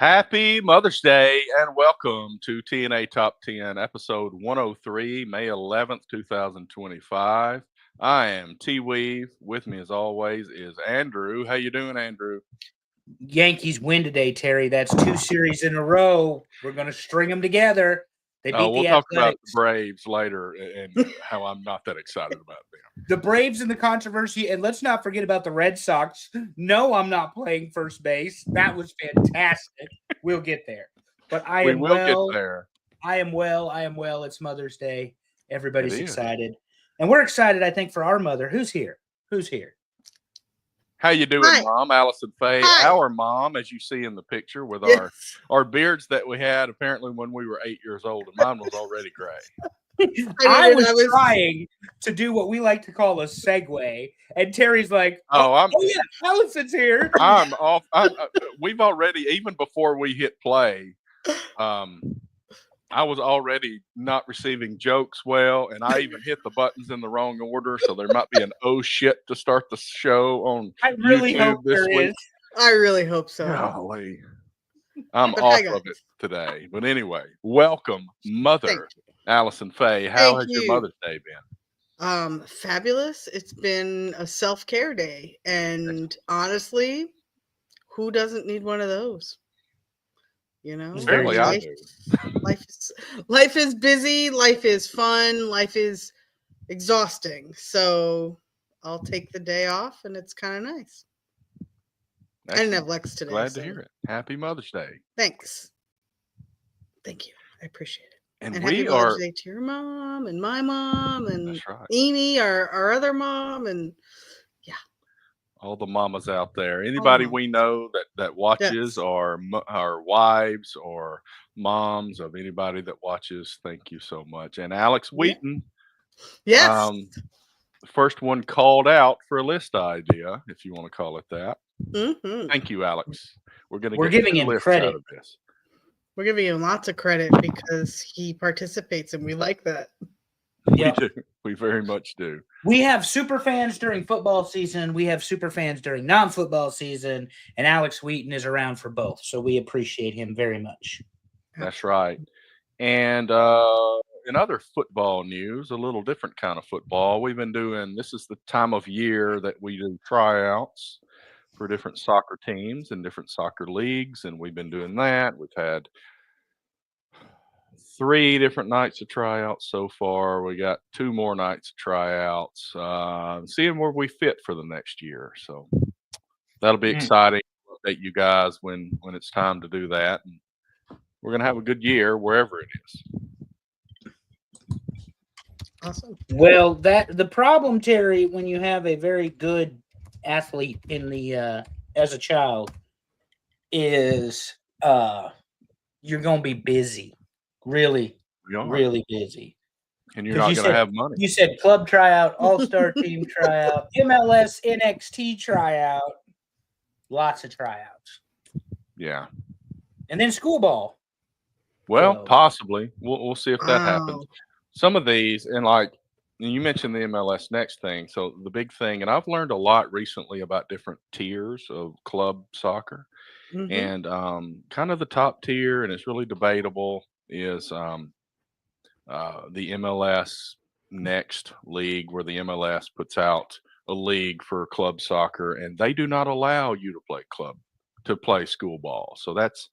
Happy Mother's Day and welcome to TNA Top 10, episode 103, May 11th, 2025. I am T Weave. With me as always is Andrew. How you doing, Andrew? Yankees win today, Terry. That's 2 series in a row. We're going to string them together. They beat We'll the talk about Athletics. the Braves later and how I'm not that excited about them. The Braves and the controversy, and let's not forget about the Red Sox. No, I'm not playing first base. That was fantastic. We'll get there. But I am well. Get there. I am well. It's Mother's Day. Everybody's excited. And we're excited, I think, for our mother. Who's here? How you doing, Hi. Mom? Allison Faye, Hi. our mom, as you see in the picture, with our beards that we had apparently when we were 8 years old, and mine was already gray. I was trying to do what we like to call a segue, and Terry's like, "Oh yeah, Allison's here." I'm off. We've already, even before we hit play, I was already not receiving jokes well, and I even hit the buttons in the wrong order, so there might be an oh shit to start the show on I really YouTube hope this there week. is. I really hope so. Golly. I'm off of it today. But anyway, welcome, Mother Allison Faye. How has your Mother's Day been? Fabulous. It's been a self-care day, and honestly, who doesn't need one of those? You know, Apparently I do. Life is busy, life is fun, life is exhausting. So I'll take the day off, and it's kind of nice. Excellent. I didn't have Lex today. Glad to hear it. Happy Mother's Day. Thanks. Thank you. I appreciate it. And happy Mother's Day to your mom and my mom and Amy, our other mom, and all the mamas out there. Anybody we know that watches or wives or moms of anybody that watches, thank you so much. And Alex Wheaton, first one called out for a list idea, if you want to call it that. Mm-hmm. Thank you, Alex. We're giving him credit. Out of this. We're giving him lots of credit because he participates, and we like that. Yep. We do. We very much do. We have super fans during football season. We have super fans during non-football season, and Alex Wheaton is around for both. So we appreciate him very much. That's right. And in other football news, a little different kind of football, we've been doing, this is the time of year that we do tryouts for different soccer teams and different soccer leagues, and we've been doing that. We've had 3 different nights of tryouts so far. We got 2 more nights of tryouts, seeing where we fit for the next year. So that'll be exciting. I'll update you guys when it's time to do that. And we're going to have a good year wherever it is. Awesome. Well, the problem, Terry, when you have a very good athlete in the as a child is you're going to be busy. Really busy. And you're not going to have money. You said club tryout, all-star team tryout, MLS, NXT tryout, lots of tryouts. Yeah. And then school ball. Well, possibly. We'll see if that happens. Some of these, and you mentioned the MLS Next thing. So the big thing, and I've learned a lot recently about different tiers of club soccer. Mm-hmm. And kind of the top tier, and it's really debatable, is the MLS Next League, where the MLS puts out a league for club soccer, and they do not allow you to play school ball. So that's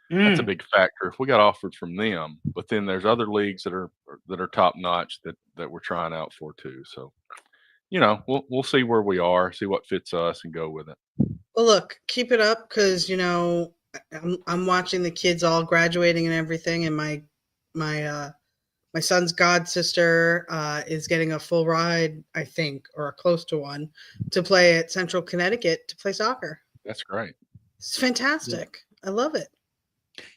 a big factor. If we got offered from them, but then there's other leagues that are top notch that we're trying out for too. So, we'll see where we are, see what fits us, and go with it. Well, look, keep it up, because I'm watching the kids all graduating and everything, and my son's god sister is getting a full ride, I think, or close to one, to play at Central Connecticut to play soccer. That's great. It's fantastic. Yeah. I love it.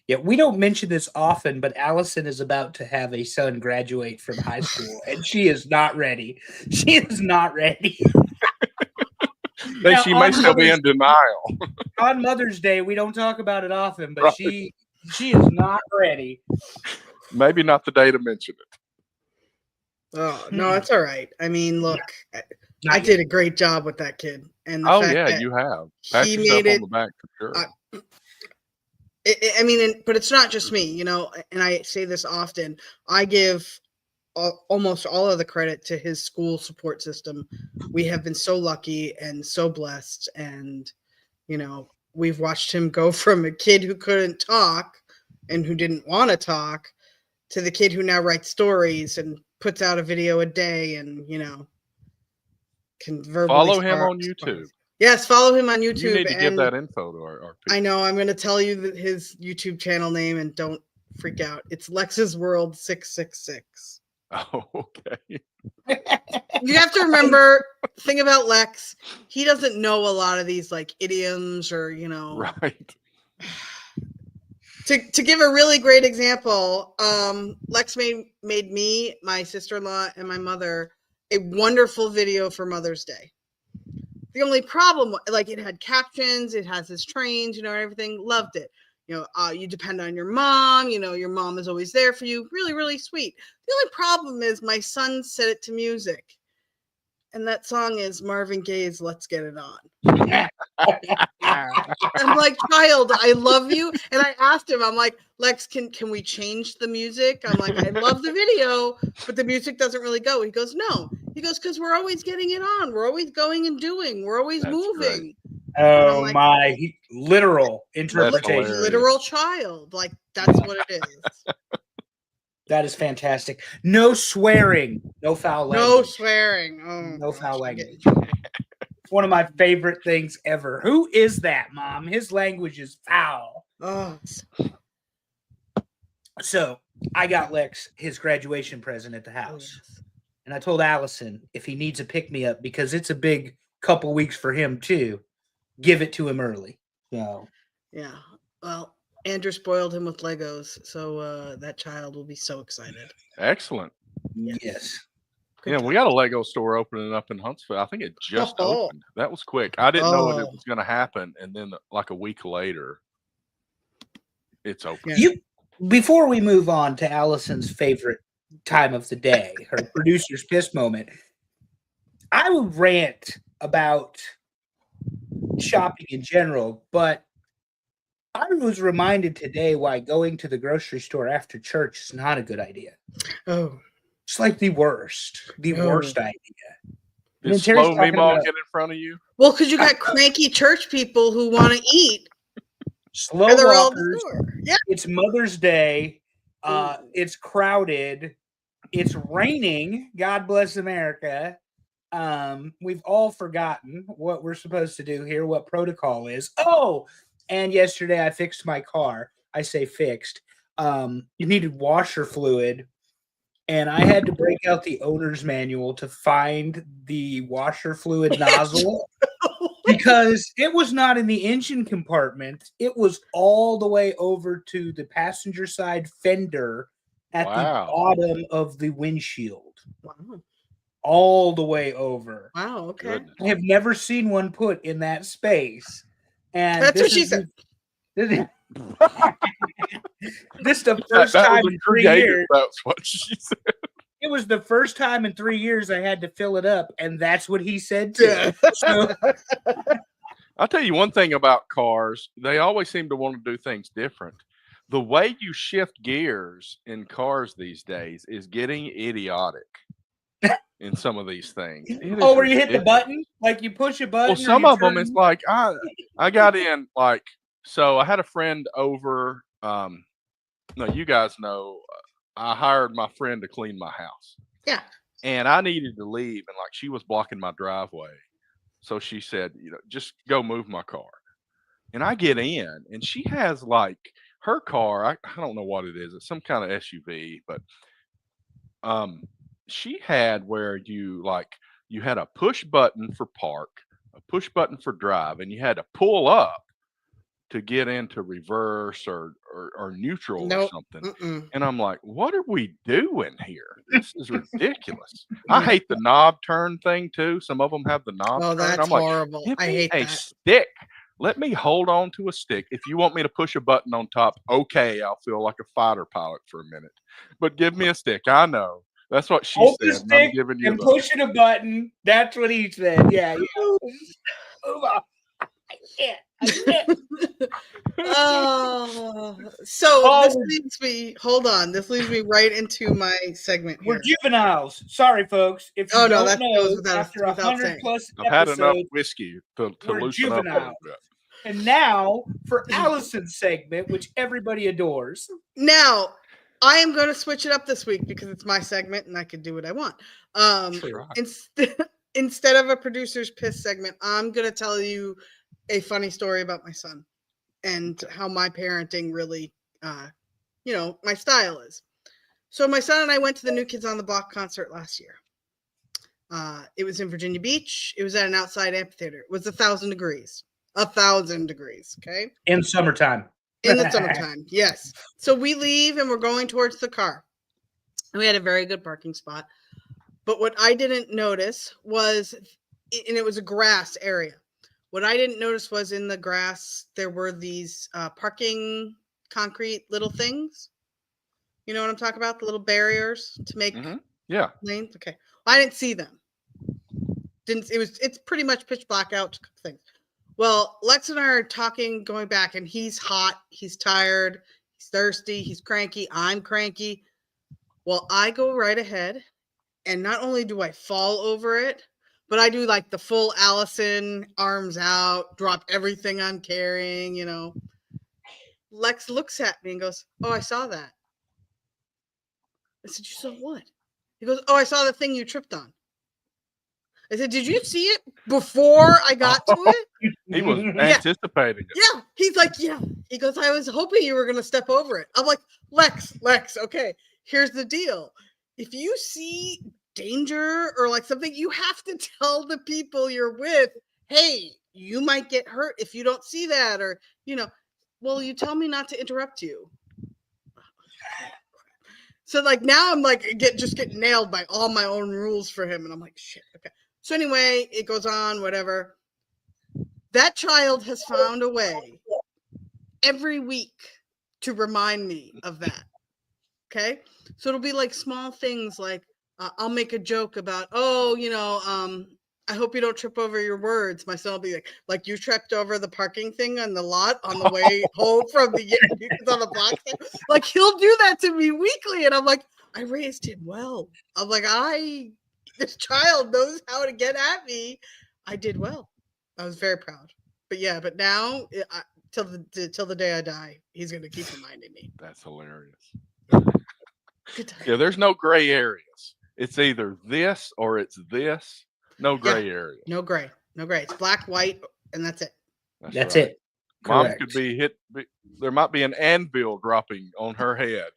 Yeah, we don't mention this often, but Allison is about to have a son graduate from high school, and she is not ready. She is not ready. She may still be in denial. On Mother's Day, we don't talk about it often, but she is not ready. Maybe not the day to mention it. Oh, no, it's all right. I mean, look, I did a great job with that kid. And you have. Pat he yourself made it on the back for sure. I mean, but it's not just me, you know, and I say this often. I give almost all of the credit to his school support system. We have been so lucky and so blessed, and you know, we've watched him go from a kid who couldn't talk and who didn't want to talk to the kid who now writes stories and puts out a video a day, and you know, can verbally Follow him on YouTube. Yes, follow him on YouTube. You need to give that info to our people. I know. I'm going to tell you his YouTube channel name, and don't freak out. It's Lex's World 666. Oh, okay. You have to remember, thing about Lex, he doesn't know a lot of these like idioms or, you know. Right. To give a really great example, Lex made me, my sister-in-law, and my mother a wonderful video for Mother's Day. The only problem, like, it had captions, it has his trains, you know, everything. Loved it. You know, you depend on your mom. You know, your mom is always there for you. Really, really sweet. The only problem is my son set it to music. And that song is Marvin Gaye's Let's Get It On. I'm like, child, I love you. And I asked him, I'm like, Lex, can we change the music? I'm like, I love the video, but the music doesn't really go. He goes, no. He goes, because we're always getting it on. We're always going and doing. We're always moving. Oh, like, my literal interpretation. Literal child. Like, that's what it is. That is fantastic. No swearing. No foul language. No swearing. Oh, no foul language. It's one of my favorite things ever. Who is that, Mom? His language is foul. Oh. So I got Lex his graduation present at the house. Oh, yes. And I told Allison if he needs a pick-me-up, because it's a big couple weeks for him too, give it to him early. So yeah. Well, Andrew spoiled him with Legos, so that child will be so excited. Excellent. Yes. Yeah, we got a Lego store opening up in Huntsville. I think it just opened. That was quick. I didn't know it was going to happen, and then like a week later, it's open. Yeah. Before we move on to Allison's favorite time of the day, her producer's piss moment, I would rant about shopping in general, but I was reminded today why going to the grocery store after church is not a good idea. Oh. It's like the worst idea. Did Slow Memo get in front of you? Well, because you got cranky church people who want to eat. Slow walkers. Yeah. It's Mother's Day. It's crowded. It's raining. God bless America. We've all forgotten what we're supposed to do here, what protocol is. Oh, and yesterday I fixed my car. I say fixed. You needed washer fluid, and I had to break out the owner's manual to find the washer fluid nozzle because it was not in the engine compartment. It was all the way over to the passenger side fender at the bottom of the windshield. Wow. All the way over. Wow, okay. Goodness. I have never seen one put in that space. And that's what she said. This is the first time in 3 years. That's what she said. It was the first time in 3 years I had to fill it up, and that's what he said too. Yeah. So, I'll tell you one thing about cars. They always seem to want to do things different. The way you shift gears in cars these days is getting idiotic in some of these things. Oh, where you hit the button? Like you push a button? Well, some of them, it's like, I got in, like, so I had a friend over. No, you guys know, I hired my friend to clean my house. Yeah. And I needed to leave, and like she was blocking my driveway. So she said, you know, just go move my car. And I get in, and she has like her car. I don't know what it is. It's some kind of SUV, but she had where you had a push button for park, a push button for drive, and you had to pull up to get into reverse or neutral or something. Mm-mm. And I'm like, what are we doing here? This is ridiculous. I hate the knob turn thing too. Some of them have the knob turn. That's I'm like, horrible. give I me hate a that. stick. Let me hold on to a stick. If you want me to push a button on top, okay, I'll feel like a fighter pilot for a minute. But give me a stick. I know. That's what she hold said. the stick and pushing a button. That's what he said. Yeah. So Oh, this leads me. Hold on. This leads me right into my segment We're here. juveniles. Sorry, folks. If you Oh, no, don't that know, goes without after without 100 saying. plus I've had enough episodes, whiskey to we're loosen up a little juvenile. bit. And now for Allison's segment, which everybody adores. Now, I am going to switch it up this week because it's my segment and I can do what I want. True. Instead of a producer's piss segment, I'm going to tell you a funny story about my son and how my parenting really, my style is. So my son and I went to the New Kids on the Block concert last year. It was in Virginia Beach. It was at an outside amphitheater. It was 1,000 degrees. 1,000 degrees. Okay. In summertime. In the summertime. Yes. So we leave and we're going towards the car. And we had a very good parking spot. But what I didn't notice was, and it was a grass area. What I didn't notice was in the grass, there were these parking concrete little things. You know what I'm talking about? The little barriers to make Yeah. lanes. Okay. Well, I didn't see them. It's pretty much pitch black out things. Well, Lex and I are talking, going back, and he's hot, he's tired, he's thirsty, he's cranky, I'm cranky. Well, I go right ahead, and not only do I fall over it, but I do like the full Allison, arms out, drop everything I'm carrying, Lex looks at me and goes, "Oh, I saw that." I said, "You saw what?" He goes, "Oh, I saw the thing you tripped on." I said, "Did you see it before I got to it?" He was anticipating it. Yeah. He's like, "Yeah." He goes, "I was hoping you were going to step over it." I'm like, Lex, okay, here's the deal. If you see danger or like something, you have to tell the people you're with, hey, you might get hurt if you don't see that, or, well, you tell me not to interrupt you. So like now I'm like just getting nailed by all my own rules for him. And I'm like, shit, okay. So anyway, it goes on, whatever. That child has found a way every week to remind me of that. Okay. So it'll be like small things like I'll make a joke about, I hope you don't trip over your words. My son will be like you tripped over the parking thing on the lot on the way home from the on the block. Like he'll do that to me weekly. And I'm like, I raised him well. I'm like, this child knows how to get at me. I did well. I was very proud. But now till the day I die, he's going to keep reminding me. That's hilarious. Good time. Yeah, there's no gray areas. It's either this or it's this. No gray areas. No gray. It's black, white, and that's it. That's right. it. Mom Correct. could be hit. There might be an anvil dropping on her head.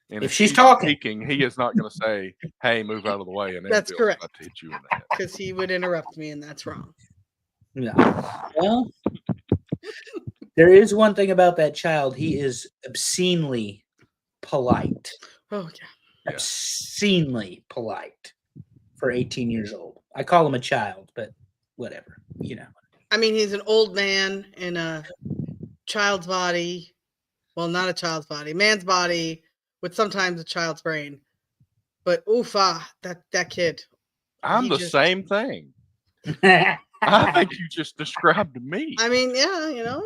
And if she's talking, speaking, he is not going to say, "Hey, move out of the way." And that's correct. About to hit you in the head because he would interrupt me, and that's wrong. No. Well, there is one thing about that child. He is obscenely polite. Oh yeah. Obscenely polite for 18 years old. I call him a child, but whatever, I mean, he's an old man in a child's body. Well, not a child's body, man's body with sometimes a child's brain. But that kid. I'm the same thing. I think you just described me. I mean, yeah,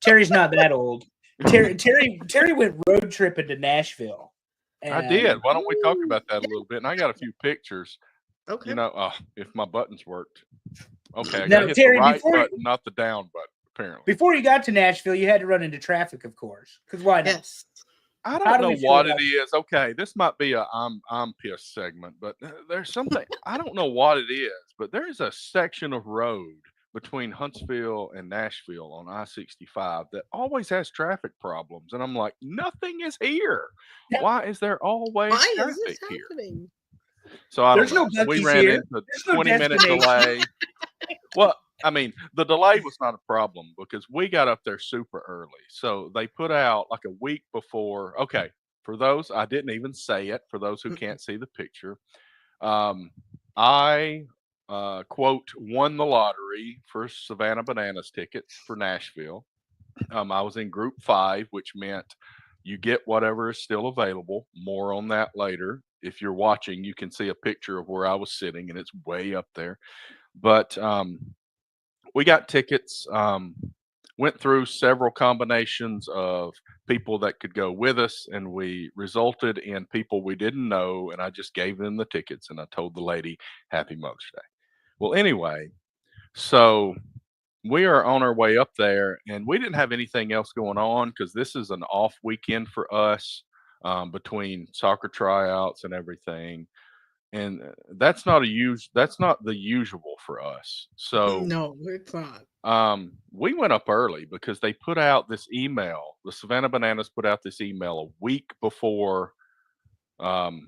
Terry's not that old. Terry went road tripping to Nashville. I did. Why don't we talk about that a little bit? And I got a few pictures. Okay. If my buttons worked. Okay, I now, got to hit Terry, the right button, not the down button, apparently. Before you got to Nashville, you had to run into traffic, of course. Because why not? Yes. I don't know what it is. Okay, this might be a I'm pissed segment, but there's something I don't know what it is, but there is a section of road between Huntsville and Nashville on I-65 that always has traffic problems, and I'm like, nothing is here. Yeah. Why is there always traffic here? Happening? So I There's don't know. no We ran here. into 20-minute delay. Well, I mean, the delay was not a problem because we got up there super early. So they put out like a week before. Okay, for those, I didn't even say it. For those who can't see the picture, I quote won the lottery for Savannah Bananas tickets for Nashville. I was in group 5, which meant you get whatever is still available. More on that later. If you're watching, you can see a picture of where I was sitting, and it's way up there. But we got tickets. Went through several combinations of people that could go with us, and we resulted in people we didn't know. And I just gave them the tickets, and I told the lady, "Happy Mother's Day." Well, anyway, so we are on our way up there, and we didn't have anything else going on because this is an off weekend for us, between soccer tryouts and everything. And that's not the usual for us. So No, it's not. we went up early because they put out this email. The Savannah Bananas put out this email a week before um,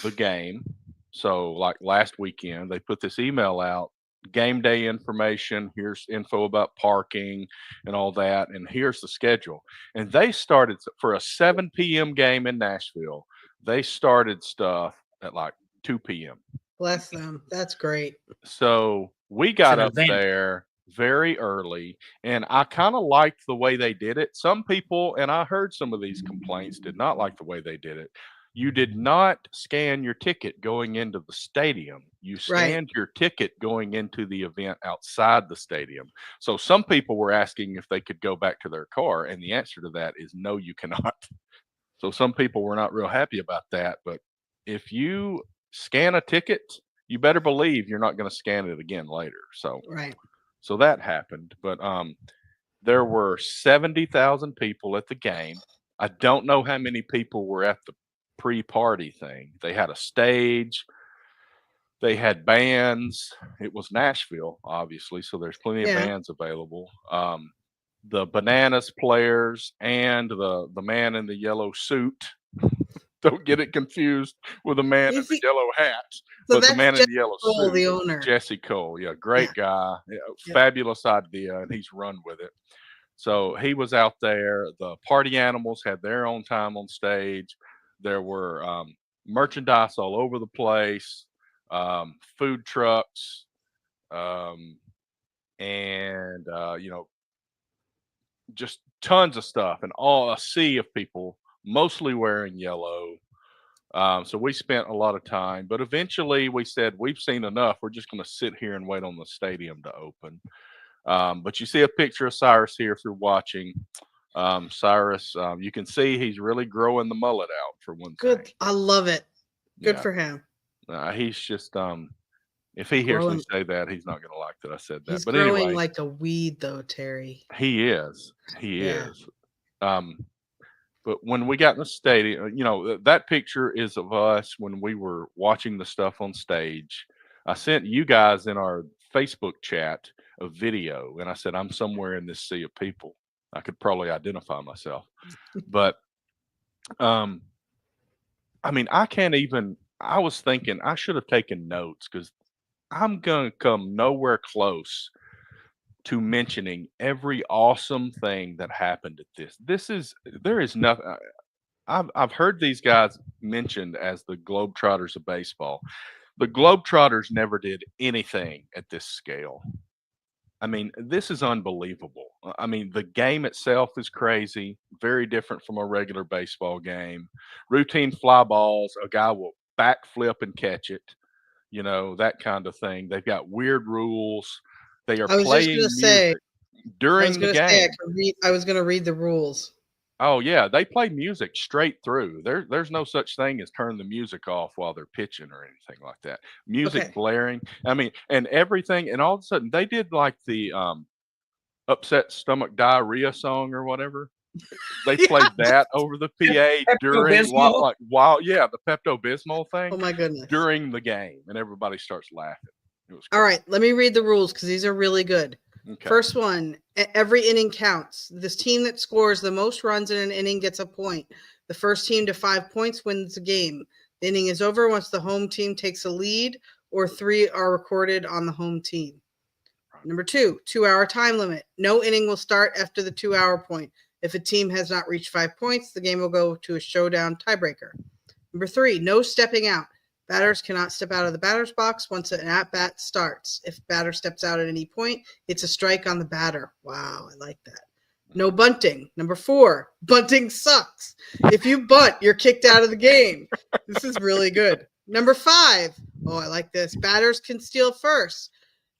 the game. So, like last weekend, they put this email out, game day information. Here's info about parking and all that. And here's the schedule. And they started for a 7 p.m. game in Nashville. They started stuff at like 2 p.m. Bless them. That's great. So we It's got an up event. there very early, and I kind of liked the way they did it. Some people, and I heard some of these complaints, did not like the way they did it. You did not scan your ticket going into the stadium. You Right. scanned your ticket going into the event outside the stadium. So some people were asking if they could go back to their car, and the answer to that is no, you cannot. So some people were not real happy about that. But if you scan a ticket, you better believe you're not going to scan it again later. Right. So that happened. But there were 70,000 people at the game. I don't know how many people were at the pre-party thing. They had a stage. They had bands. It was Nashville, obviously, so there's plenty of Yeah. bands available. The Bananas players and the man in the yellow suit. Don't get it confused with the man in Is the he- yellow hat. So But the that's man in Jesse the yellow Cole, suit, the owner. Jesse Cole, yeah, great guy, Yeah. fabulous idea, and he's run with it. So he was out there. The party animals had their own time on stage. There were merchandise all over the place, food trucks, and just tons of stuff, and all a sea of people, mostly wearing yellow. So we spent a lot of time, but eventually we said, we've seen enough. We're just going to sit here and wait on the stadium to open. But you see a picture of Cyrus here if you're watching. Cyrus, you can see he's really growing the mullet out for one Good. thing. I love it. Good Yeah. for him. He's just, if he hears me Growing- say that, he's not going to like that I said that. He's But growing anyway, like a weed, though, Terry. he is. He Yeah. is. But when we got in the stadium, that picture is of us when we were watching the stuff on stage. I sent you guys in our Facebook chat a video, and I said, I'm somewhere in this sea of people. I could probably identify myself. But, I mean, I was thinking I should have taken notes because I'm going to come nowhere close to mentioning every awesome thing that happened at this. There is nothing. I've heard these guys mentioned as the Globetrotters of baseball. The Globetrotters never did anything at this scale. I mean, this is unbelievable. I mean, the game itself is crazy, very different from a regular baseball game. Routine fly balls, a guy will backflip and catch it, that kind of thing. They've got weird rules. They are I was just playing gonna say. music I during was the gonna say game. I was gonna read the rules. Oh yeah, they play music straight through. There's no such thing as turn the music off while they're pitching or anything like that. Music Okay. blaring. I mean, and everything, and all of a sudden they did like the upset stomach diarrhea song or whatever. They Yeah. played that over the PA during Pepto-Bismol? the Pepto Bismol thing Oh my goodness. during the game, and everybody starts laughing. It was All great. right, let me read the rules because these are really good. Okay. First one, every inning counts. This team that scores the most runs in an inning gets a point. The first team to 5 points wins the game. The inning is over once the home team takes a lead or 3 are recorded on the home team. Number 2, 2-hour time limit. No inning will start after the 2-hour point. If a team has not reached 5 points, the game will go to a showdown tiebreaker. Number 3, no stepping out. Batters cannot step out of the batter's box once an at-bat starts. If batter steps out at any point, it's a strike on the batter. Wow, I like that. No bunting. Number 4, bunting sucks. If you bunt, you're kicked out of the game. This is really good. Number 5, oh, I like this. Batters can steal first.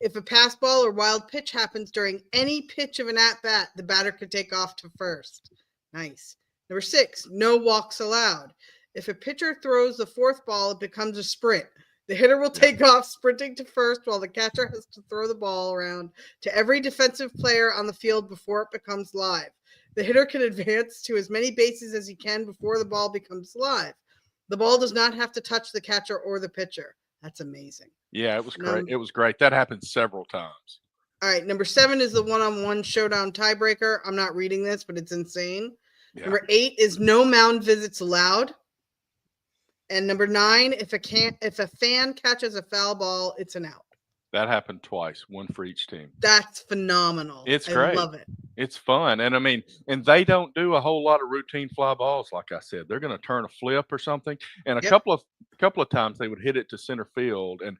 If a pass ball or wild pitch happens during any pitch of an at-bat, the batter could take off to first. Nice. Number 6, no walks allowed. If a pitcher throws the fourth ball, it becomes a sprint. The hitter will take off sprinting to first while the catcher has to throw the ball around to every defensive player on the field before it becomes live. The hitter can advance to as many bases as he can before the ball becomes live. The ball does not have to touch the catcher or the pitcher. That's amazing. Yeah, it was great. It was great. That happened several times. All right, number 7 is the one-on-one showdown tiebreaker. I'm not reading this, but it's insane. Yeah. Number 8 is no mound visits allowed. And number 9, if a fan catches a foul ball, it's an out. That happened twice, one for each team. That's phenomenal. It's great. I love it. It's fun. And I mean, and they don't do a whole lot of routine fly balls, like I said. They're going to turn a flip or something. And a couple of times they would hit it to center field. And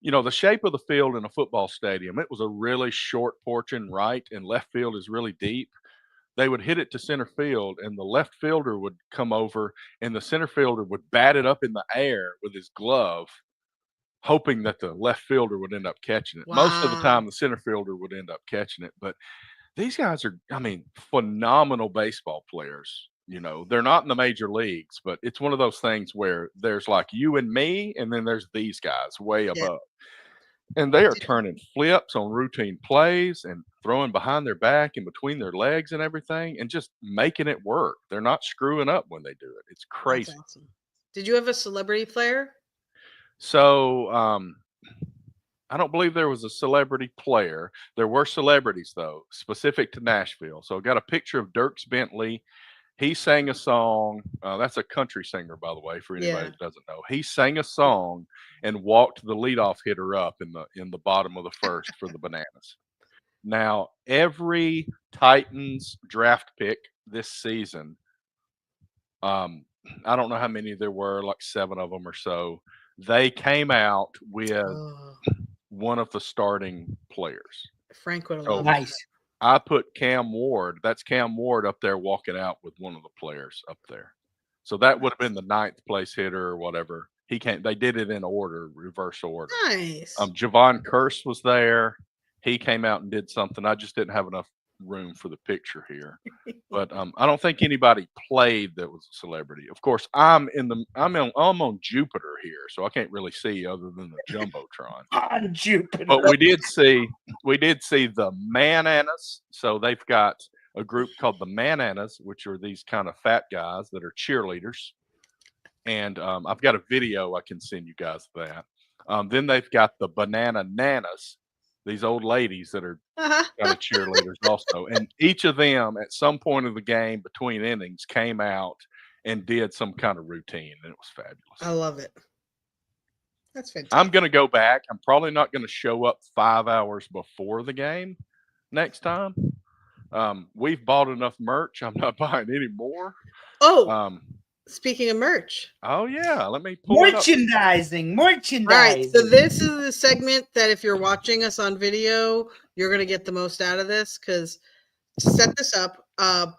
you know, the shape of the field in a football stadium, it was a really short portion, right, and left field is really deep. They would hit it to center field, and the left fielder would come over, and the center fielder would bat it up in the air with his glove, hoping that the left fielder would end up catching it. Wow. Most of the time, the center fielder would end up catching it. But these guys are, I mean, phenomenal baseball players. You know, they're not in the major leagues, but it's one of those things where there's like you and me, and then there's these guys way above. And they are turning flips on routine plays and throwing behind their back and between their legs and everything and just making it work. They're not screwing up when they do it. It's crazy. Awesome. Did you have a celebrity player? So I don't believe there was a celebrity player. There were celebrities, though, specific to Nashville. So I got a picture of Dierks Bentley. He sang a song. That's a country singer, by the way, for anybody that doesn't know. He sang a song and walked the leadoff hitter up in the bottom of the first for the Bananas. Now, every Titans draft pick this season, I don't know how many there were, like 7 of them or so. They came out with one of the starting players. Frank would have loved nice. I put Cam Ward. That's Cam Ward up there walking out with one of the players up there. So that would have been the 9th place hitter or whatever. He can't. They did it in order, reverse order. Nice. Javon Curse was there. He came out and did something. I just didn't have enough room for the picture here. But I don't think anybody played that was a celebrity. Of course, I'm on Jupiter here, so I can't really see other than the jumbotron. On Jupiter. But we did see the Mananas. So they've got a group called the Mananas, which are these kind of fat guys that are cheerleaders. And I've got a video I can send you guys that. Then they've got the Banana Nanas, these old ladies that are kind of cheerleaders also. And each of them at some point of the game between innings came out and did some kind of routine. And it was fabulous. I love it. That's fantastic. I'm going to go back. I'm probably not going to show up 5 hours before the game next time. We've bought enough merch. I'm not buying any more. Speaking of merch. Oh, yeah. Let me pull Merchandising. All right. So this is the segment that if you're watching us on video, you're going to get the most out of this because to set this up,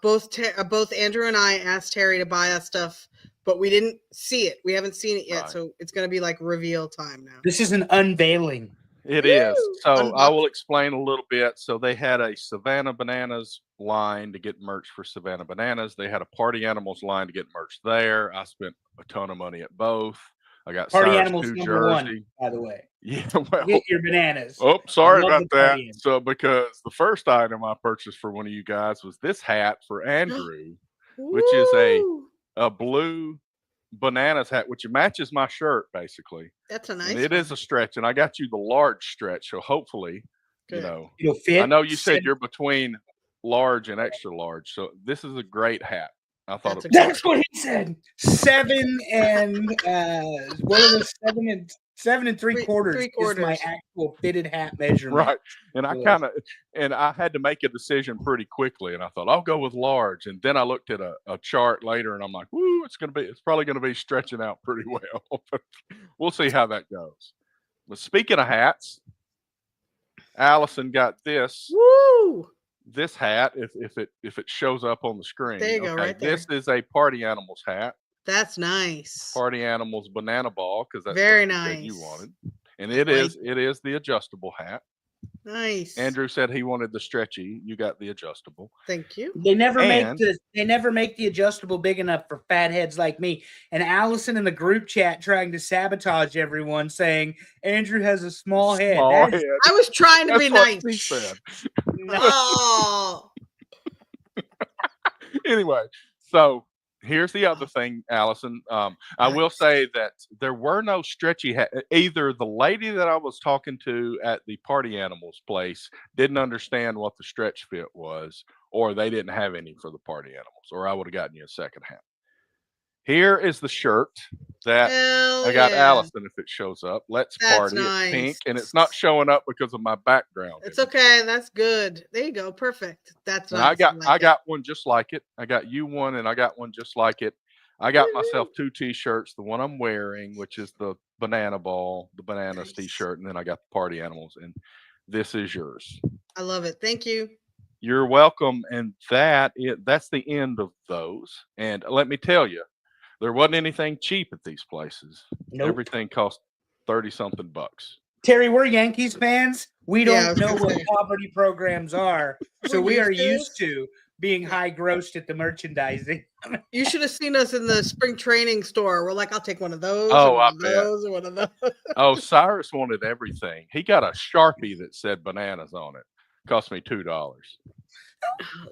both Andrew and I asked Terry to buy us stuff, but we didn't see it. We haven't seen it yet. Right. So it's going to be like reveal time now. This is an unveiling. It is. So I will explain a little bit. So they had a Savannah Bananas line to get merch for Savannah Bananas. They had a Party Animals line to get merch there. I spent a ton of money at both. I got Party Animals number 1, by the way. Yeah, well, get your bananas. Oh, sorry about that. So because the first item I purchased for one of you guys was this hat for Andrew, which is a blue Bananas hat, which matches my shirt basically. That's a nice. And it is a stretch, and I got you the large stretch, so hopefully, good. It'll fit. I know you said you're between large and extra large, so this is a great hat. I thought that's what he said. 7 and what are the 7 and 3/4 is my actual fitted hat measurement. Right. And I had to make a decision pretty quickly, and I thought I'll go with large. And then I looked at a chart later, and I'm like, whoo, it's probably gonna be stretching out pretty well. But we'll see how that goes. But speaking of hats, Allison got this. Woo! This hat, if it shows up on the screen. There you go, right there. This is a Party Animals hat. That's nice. Party Animals banana ball, because that's very what nice you wanted. And it is the adjustable hat. Nice. Andrew said he wanted the stretchy. You got the adjustable. Thank you. They never make And- the adjustable big enough for fatheads like me. And Allison in the group chat trying to sabotage everyone, saying Andrew has a small head. Small That's head. I was trying to That's be what nice. she said. Oh, Anyway, so here's the other thing, Allison. I will Nice. say that there were no stretchy. Either the lady that I was talking to at the Party Animals place didn't understand what the stretch fit was, or they didn't have any for the Party Animals, or I would have gotten you a second hat. Here is the shirt that hell I got yeah. Allison if it shows up. Let's That's party. nice. It's pink, and it's not showing up because of my background. It's okay. That's good. There you go. Perfect. That's And nice. I like got one just like it. I got you one, and I got one just like it. I got myself 2 T-shirts. The one I'm wearing, which is the banana ball, the bananas Nice. T-shirt, and then I got the Party Animals, and this is yours. I love it. Thank you. You're welcome. And that's the end of those. And let me tell you, there wasn't anything cheap at these places. Nope. Everything cost 30-something bucks. Terry, we're Yankees fans. We Yeah, I don't was know gonna what say. poverty programs are, so We're we are used to. used to being high grossed at the merchandising. You should have seen us in the spring training store. We're like, I'll take one of those. Oh, and one I of bet. those, and one of those. Oh, Cyrus wanted everything. He got a Sharpie that said bananas on it. Cost me $2.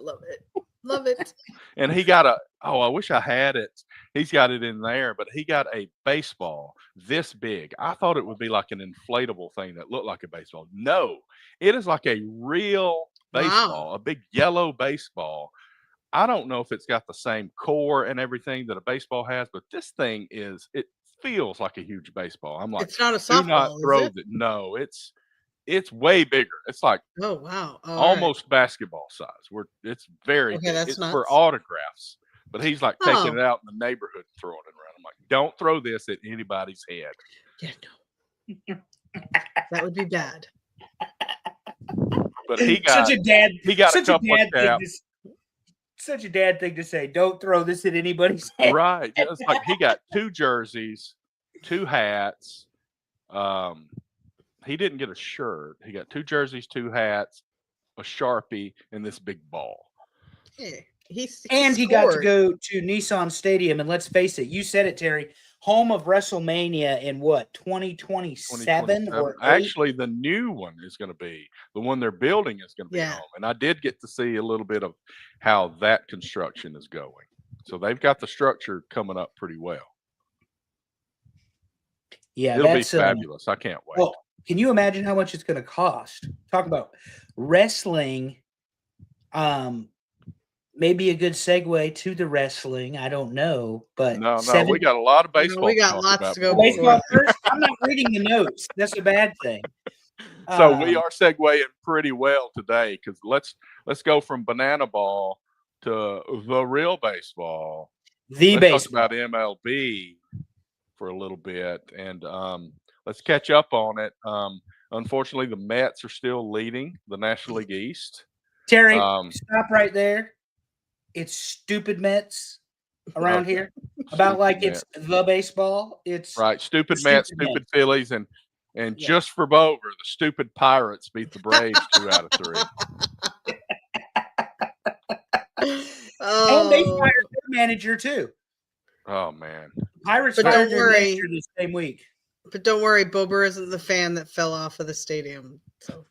Love it. Love it. And he got I wish I had it. He's got it in there, but he got a baseball this big. I thought it would be like an inflatable thing that looked like a baseball. No, it is like a real baseball, a big yellow baseball. I don't know if it's got the same core and everything that a baseball has, but this thing it feels like a huge baseball. I'm like, It's not a do not softball, throw is it? it. No, it's way bigger. It's like Oh wow. All right. almost basketball size. It's very Okay, big. that's It's for nuts. autographs. But he's like taking Oh. it out in the neighborhood and throwing it around. I'm like, don't throw this at anybody's head. Yeah, no. That would be bad. But he got such a dad. he got a Such a couple of dad thing. caps. Such a dad thing to say. Don't throw this at anybody's head. Right. It's like he got 2 jerseys, 2 hats. He didn't get a shirt. He got 2 jerseys, 2 hats, a Sharpie, and this big ball. Yeah. And he got to go to Nissan Stadium, and let's face it, you said it, Terry, home of WrestleMania in what, 2027 or 8? Actually, the new one is going to be the one they're building is going to be Yeah. home. And I did get to see a little bit of how that construction is going. So they've got the structure coming up pretty well. Yeah, It'll be that's fabulous. I can't wait. well, can you imagine how much it's going to cost? Talk about wrestling. Maybe a good segue to the wrestling. I don't know, but No, we got a lot of baseball. we got talk lots about to go before we baseball go. first. I'm not reading the notes. That's a bad thing. So we are segueing pretty well today because let's go from banana ball to the real baseball. The Let's baseball. talk about MLB for a little bit, and let's catch up on it. Unfortunately, the Mets are still leading the National League East. Terry, stop right there. It's stupid Mets around here. About Stupid like Mets. it's the baseball. It's Right, stupid the Mets, stupid stupid Mets. Phillies, and Yeah. just for Bover, the stupid Pirates beat the Braves 2 out of 3. And they Oh, fired their manager too. Oh man, Pirates But fired don't their worry. manager the same week. but don't worry, Bober isn't the fan that fell off of the stadium. So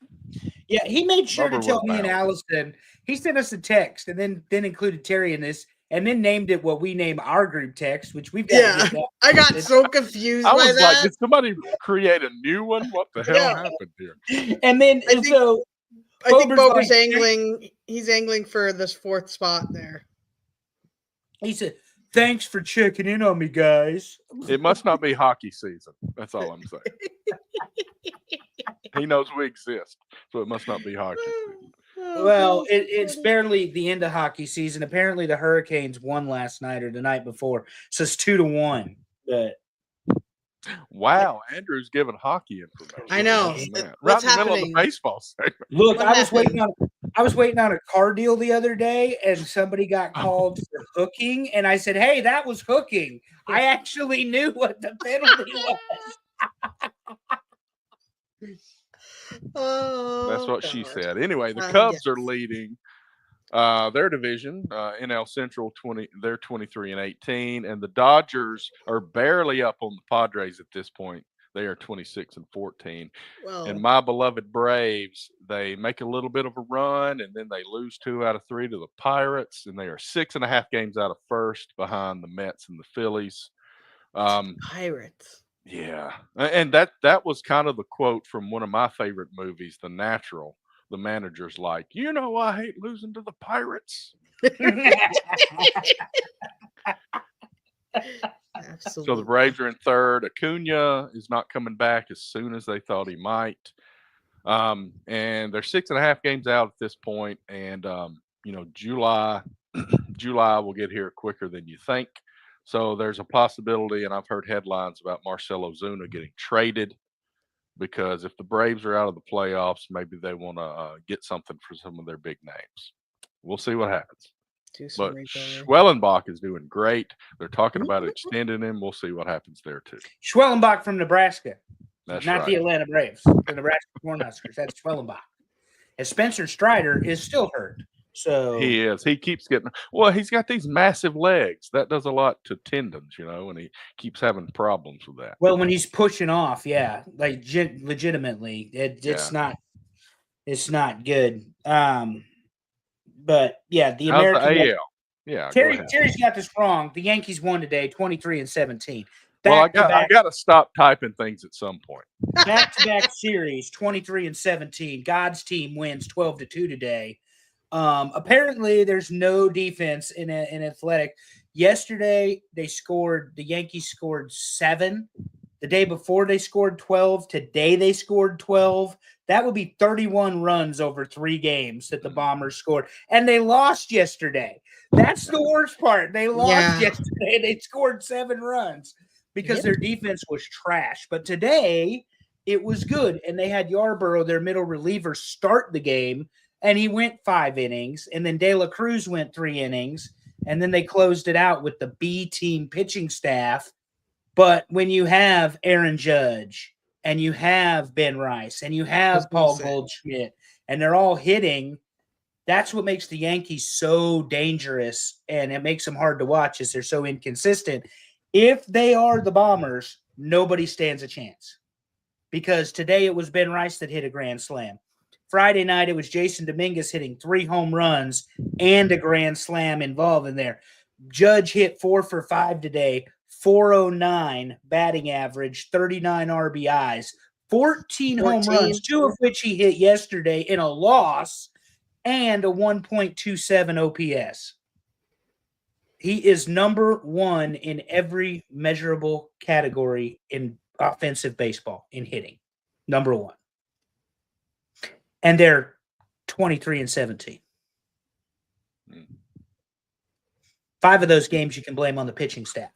Yeah, he made sure to Bubba tell was me and bounced. Allison. He sent us a text and then included Terry in this, and then named it what we name our group text, which we've got. Yeah. To get that. I got so confused I by was that. like, did somebody create a new one? What the hell Yeah. happened here? And then I think- so I think Bober's Bober's like- angling. He's angling for this 4th spot there. he said, "Thanks for checking in on me, guys." It must not be hockey season. That's all I'm saying. He knows we exist, so it must not be hockey season. Well, it's barely the end of hockey season. Apparently, the Hurricanes won last night or the night before, so it's 2-1. But Wow, Andrew's giving hockey information. I know. Imagine that. What's right in the middle of happening? the baseball segment. look, What I was waiting on a car deal the other day, and somebody got Oh. called for hooking, and I said, "Hey, that was hooking." I actually knew what the penalty was. Oh, That's what she God. said. Anyway, the Cubs Yes. are leading their division, NL Central 20. They're 23-18, and the Dodgers are barely up on the Padres at this point. They are 26-14. And Well, my beloved Braves, they make a little bit of a run, and then they lose 2 out of 3 to the Pirates, and they are 6.5 games out of first behind the Mets and the Phillies. Pirates. Yeah, and that was kind of the quote from one of my favorite movies, The Natural. The manager's like, I hate losing to the Pirates. Absolutely. So the Braves are in third. Acuna is not coming back as soon as they thought he might. And they're 6.5 games out at this point. And, July, July will get here quicker than you think. So there's a possibility, and I've heard headlines about Marcell Ozuna getting traded because if the Braves are out of the playoffs, maybe they want to get something for some of their big names. We'll see what happens. Do some But rebuilding. Schwellenbach is doing great. They're talking about extending him. We'll see what happens there too. Schwellenbach from Nebraska. That's not right. the Atlanta Braves, the Nebraska Cornhuskers. That's Schwellenbach. And Spencer Strider is still hurt. So He is. He keeps getting. Well, he's got these massive legs. That does a lot to tendons, and he keeps having problems with that. Well, when he's pushing off, yeah, like legitimately, it's not good. But yeah, the How's American the AL? Yeah, Terry's got this wrong. The Yankees won today, 23-17. Well, I got to stop typing things at some point. Back-to-back series, 23-17. God's team wins 12-2 today. Apparently, there's no defense in Athletic. Yesterday, the Yankees scored 7. The day before, they scored 12. Today, they scored 12. That would be 31 runs over 3 games that the Bombers scored. And they lost yesterday. That's the worst part. They lost yesterday. They scored 7 runs because their defense was trash. But today, it was good. And they had Yarborough, their middle reliever, start the game. And he went 5 innings. And then De La Cruz went 3 innings. And then they closed it out with the B team pitching staff. But when you have Aaron Judge and you have Ben Rice and you have Paul Goldschmidt and they're all hitting, that's what makes the Yankees so dangerous, and it makes them hard to watch is they're so inconsistent. If they are the Bombers, nobody stands a chance because today it was Ben Rice that hit a grand slam. Friday night, it was Jason Dominguez hitting 3 home runs and a grand slam involved in there. Judge hit 4 for 5 today, 409 batting average, 39 RBIs, 14 home runs, 2 of which he hit yesterday in a loss, and a 1.27 OPS. He is number 1 in every measurable category in offensive baseball in hitting. Number 1. And they're 23-17. 5 of those games you can blame on the pitching staff.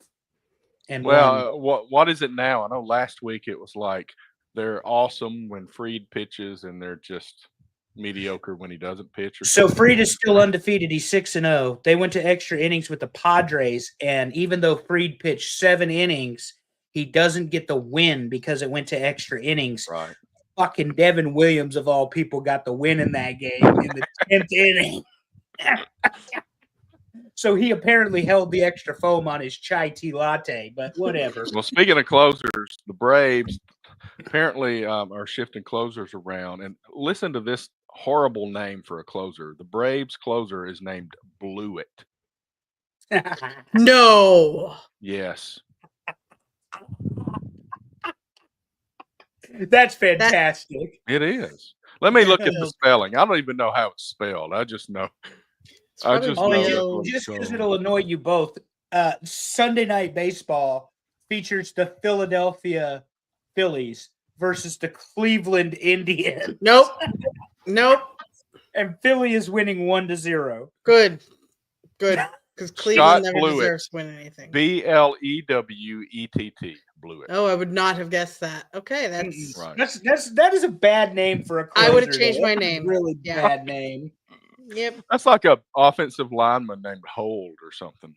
And what is it now? I know last week it was like they're awesome when Fried pitches and they're just mediocre when he doesn't pitch. So Fried is still undefeated. He's 6-0. They went to extra innings with the Padres, and even though Fried pitched 7 innings, he doesn't get the win because it went to extra innings. Right. Fucking Devin Williams, of all people, got the win in that game in the 10th inning. So he apparently held the extra foam on his chai tea latte, but whatever. Well, speaking of closers, the Braves apparently are shifting closers around. And listen to this horrible name for a closer. The Braves closer is named Blewett. No. Yes. That's fantastic. It is. Let me look at the spelling. I don't even know how it's spelled. I just know. Just because it'll annoy you both. Sunday Night Baseball features the Philadelphia Phillies versus the Cleveland Indians. Nope. And Philly is winning 1-0. Good. Because Cleveland never deserves to win anything. Blewett. Blewett. Oh, I would not have guessed that. Okay, that's right. That is a bad name for a closer. I would have changed my name. Really bad name. Yep. That's like an offensive lineman named Hold or something.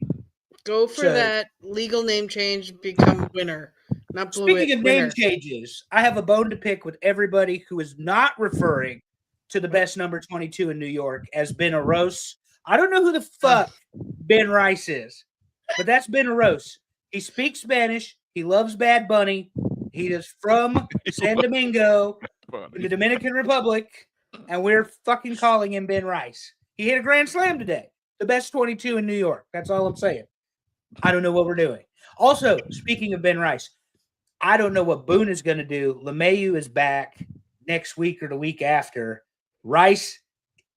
Go for that legal name change, become winner. Not blew Speaking it. of name Winner. changes, I have a bone to pick with everybody who is not referring to the best number 22 in New York as Ben Arose. I don't know who the fuck Ben Rice is, but that's Ben Arose. He speaks Spanish. He loves Bad Bunny. He is from San Domingo in the Dominican Republic, and we're fucking calling him Ben Rice. He hit a grand slam today. The best 22 in New York. That's all I'm saying. I don't know what we're doing. Also, speaking of Ben Rice, I don't know what Boone is going to do. LeMahieu is back next week or the week after. Rice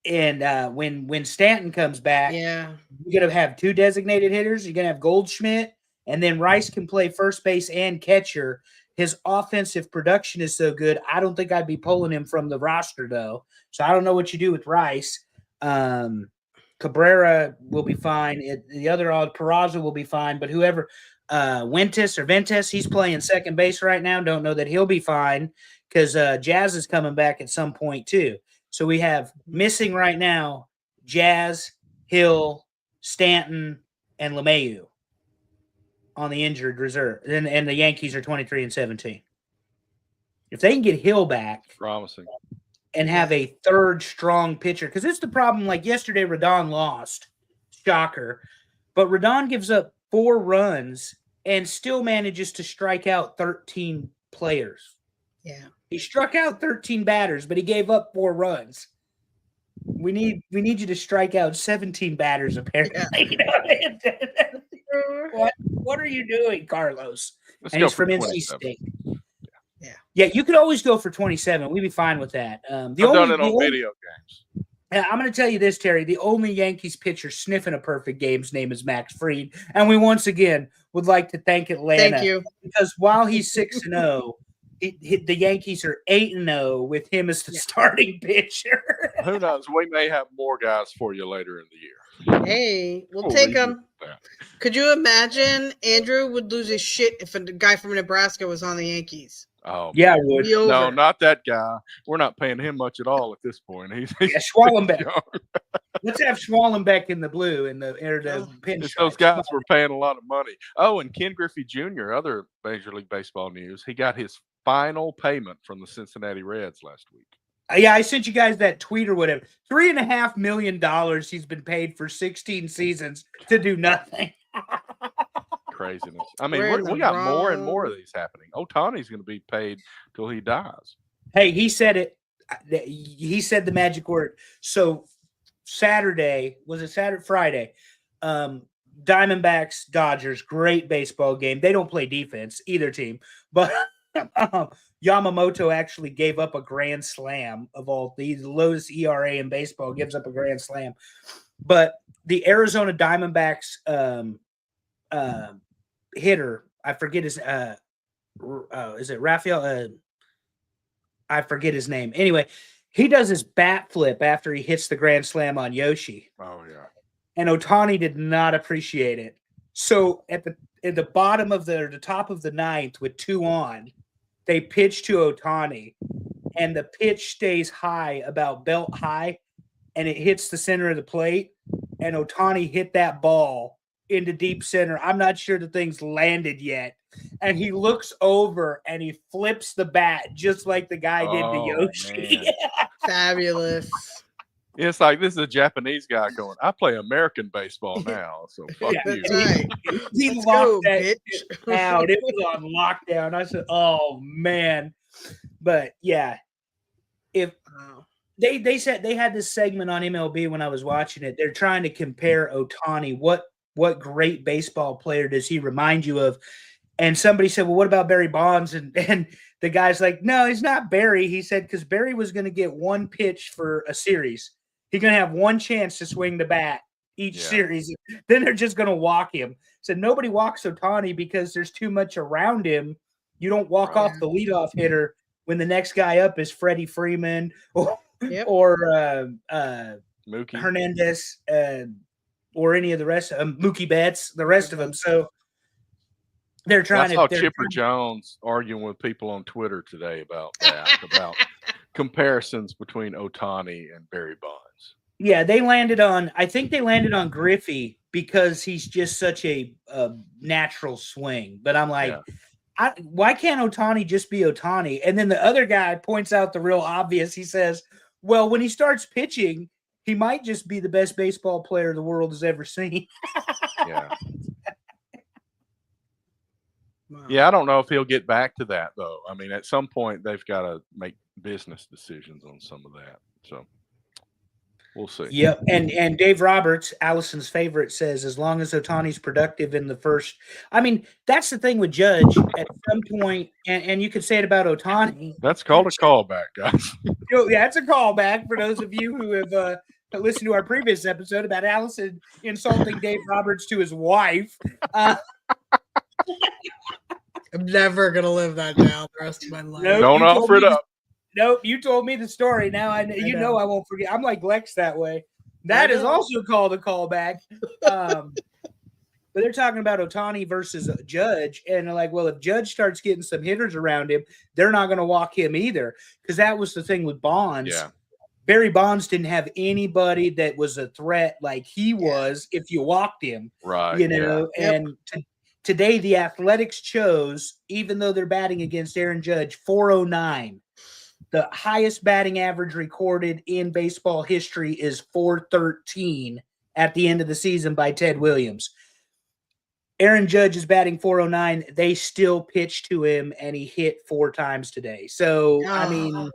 and when Stanton comes back, Yeah. you're going to have two designated hitters. You're going to have Goldschmidt, and then Rice can play first base and catcher. His offensive production is so good. I don't think I'd be pulling him from the roster, though. So I don't know what you do with Rice. Cabrera will be fine. The other Peraza will be fine, but whoever Ventus, he's playing second base right now. Don't know that he'll be fine because Jazz is coming back at some point too. So we have missing right now Jazz, Hill, Stanton, and LeMahieu on the injured reserve. And the Yankees are 23-17. If they can get Hill back, promising, and have a third strong pitcher, because it's the problem. Like yesterday, Rodon lost. Shocker. But Rodon gives up 4 runs and still manages to strike out 13 players. Yeah. He struck out 13 batters, but he gave up 4 runs. We need you to strike out 17 batters, apparently. Yeah. What are you doing, Carlos? And he's from NC State. Yeah, you could always go for 27. We'd be fine with that. I've done it on video games. I'm going to tell you this, Terry. The only Yankees pitcher sniffing a perfect game's name is Max Fried. And we once again would like to thank Atlanta. Thank you. Because while he's 6-0, the Yankees are 8-0 with him as the starting pitcher. Who knows? We may have more guys for you later in the year. Hey, we'll take them. Could you imagine Andrew would lose his shit if a guy from Nebraska was on the Yankees? Oh, yeah, I would. No, not that guy. We're not paying him much at all at this point. He's Schwallenbeck. Let's have Schwallenbeck in the blue and the pinstripes. Those guys were paying a lot of money. Oh, and Ken Griffey Jr., other Major League Baseball news, he got his final payment from the Cincinnati Reds last week. Yeah, I sent you guys that tweet or whatever. $3.5 million he's been paid for 16 seasons to do nothing. Craziness. I mean, we got more and more of these happening. Ohtani's going to be paid till he dies. Hey, he said it. He said the magic word. So Saturday, was it Saturday? Friday. Diamondbacks, Dodgers, great baseball game. They don't play defense, either team. But Yamamoto actually gave up a grand slam of all the lowest ERA in baseball, gives up a grand slam. But the Arizona Diamondbacks hitter, I forget his is it Raphael? I forget his name. Anyway, he does his bat flip after he hits the grand slam on Yoshi. Oh yeah. And Ohtani did not appreciate it. So at the bottom of the top of the ninth with 2 on, they pitch to Ohtani, and the pitch stays high, about belt high, and it hits the center of the plate. And Ohtani hit that ball into deep center. I'm not sure the thing's landed yet. And he looks over and he flips the bat just like the guy did to Yoshi. Fabulous. It's like this is a Japanese guy going, I play American baseball now, so fuck you. Right. He locked that out. It was on lockdown. I said, oh, man. But, yeah. If they said they had this segment on MLB when I was watching it. They're trying to compare Ohtani. What great baseball player does he remind you of? And somebody said, well, what about Barry Bonds? And the guy's like, no, he's not Barry. He said, because Barry was going to get 1 pitch for a series. He's going to have 1 chance to swing the bat each series. Then they're just going to walk him. Said nobody walks Ohtani because there's too much around him. You don't walk off the leadoff hitter when the next guy up is Freddie Freeman or Mookie Hernandez or any of the rest of them, Mookie Betts, the rest of them. So they're trying I saw Chipper Jones arguing with people on Twitter today about that, about comparisons between Ohtani and Barry Bonds. Yeah, I think they landed on Griffey because he's just such a natural swing. But I'm like, why can't Ohtani just be Ohtani? And then the other guy points out the real obvious. He says, well, when he starts pitching, he might just be the best baseball player the world has ever seen. Yeah. Wow. Yeah, I don't know if he'll get back to that though. I mean, at some point they've got to make business decisions on some of that. So we'll see. Yep. And Dave Roberts, Allison's favorite, says as long as Ohtani's productive in the first. I mean, that's the thing with Judge at some point, and you could say it about Ohtani. That's called a callback, guys. Yeah, it's a callback for those of you who have listened to our previous episode about Allison insulting Dave Roberts to his wife. I'm never gonna live that down the rest of my life. Nope, Don't you told offer it me up. Nope, you told me the story. Now I know I won't forget. I'm like Lex that way. That is also called a callback. But they're talking about Ohtani versus Judge, and they're like, well, if Judge starts getting some hitters around him, they're not going to walk him either, because that was the thing with Bonds. Yeah. Barry Bonds didn't have anybody that was a threat like he was if you walked him. Right. You know, and today the Athletics chose, even though they're batting against Aaron Judge, 409. The highest batting average recorded in baseball history is 413 at the end of the season by Ted Williams. Aaron Judge is batting 409. They still pitched to him, and he hit 4 times today. So, I mean,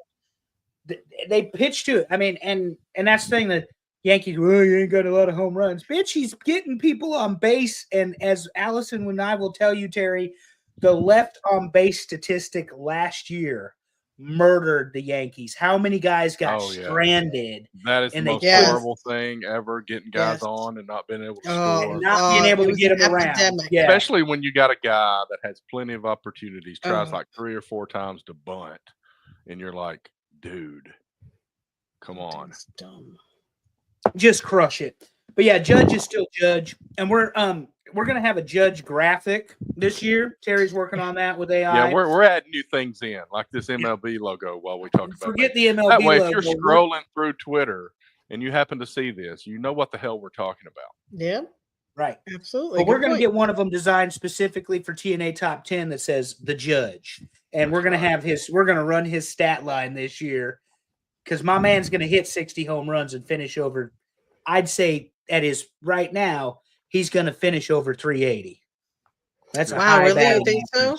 they pitched to it. I mean, and that's the thing that Yankees, well, you ain't got a lot of home runs. Bitch, he's getting people on base. And as Allison and I will tell you, Terry, the left on base statistic last year murdered the Yankees. How many guys got stranded? That is the most horrible thing ever, getting guys on and not being able to score. Not being able to get them around. Yeah. Especially when you got a guy that has plenty of opportunities, tries like 3 or 4 times to bunt, and you're like, dude, come on. That's dumb. Just crush it. But yeah, Judge is still Judge. And we're gonna have a Judge graphic this year. Terry's working on that with AI. Yeah, we're adding new things in, like this MLB logo while we talk about Forget the MLB that way, logo. if you're scrolling through Twitter and you happen to see this, you know what the hell we're talking about. Yeah. Right. Absolutely. But we're going to get one of them designed specifically for TNA Top 10 that says the Judge. And we're going to have we're going to run his stat line this year, because my man's going to hit 60 home runs and finish over, I'd say at his right now, he's going to finish over 380. That's a high really? batting You think so?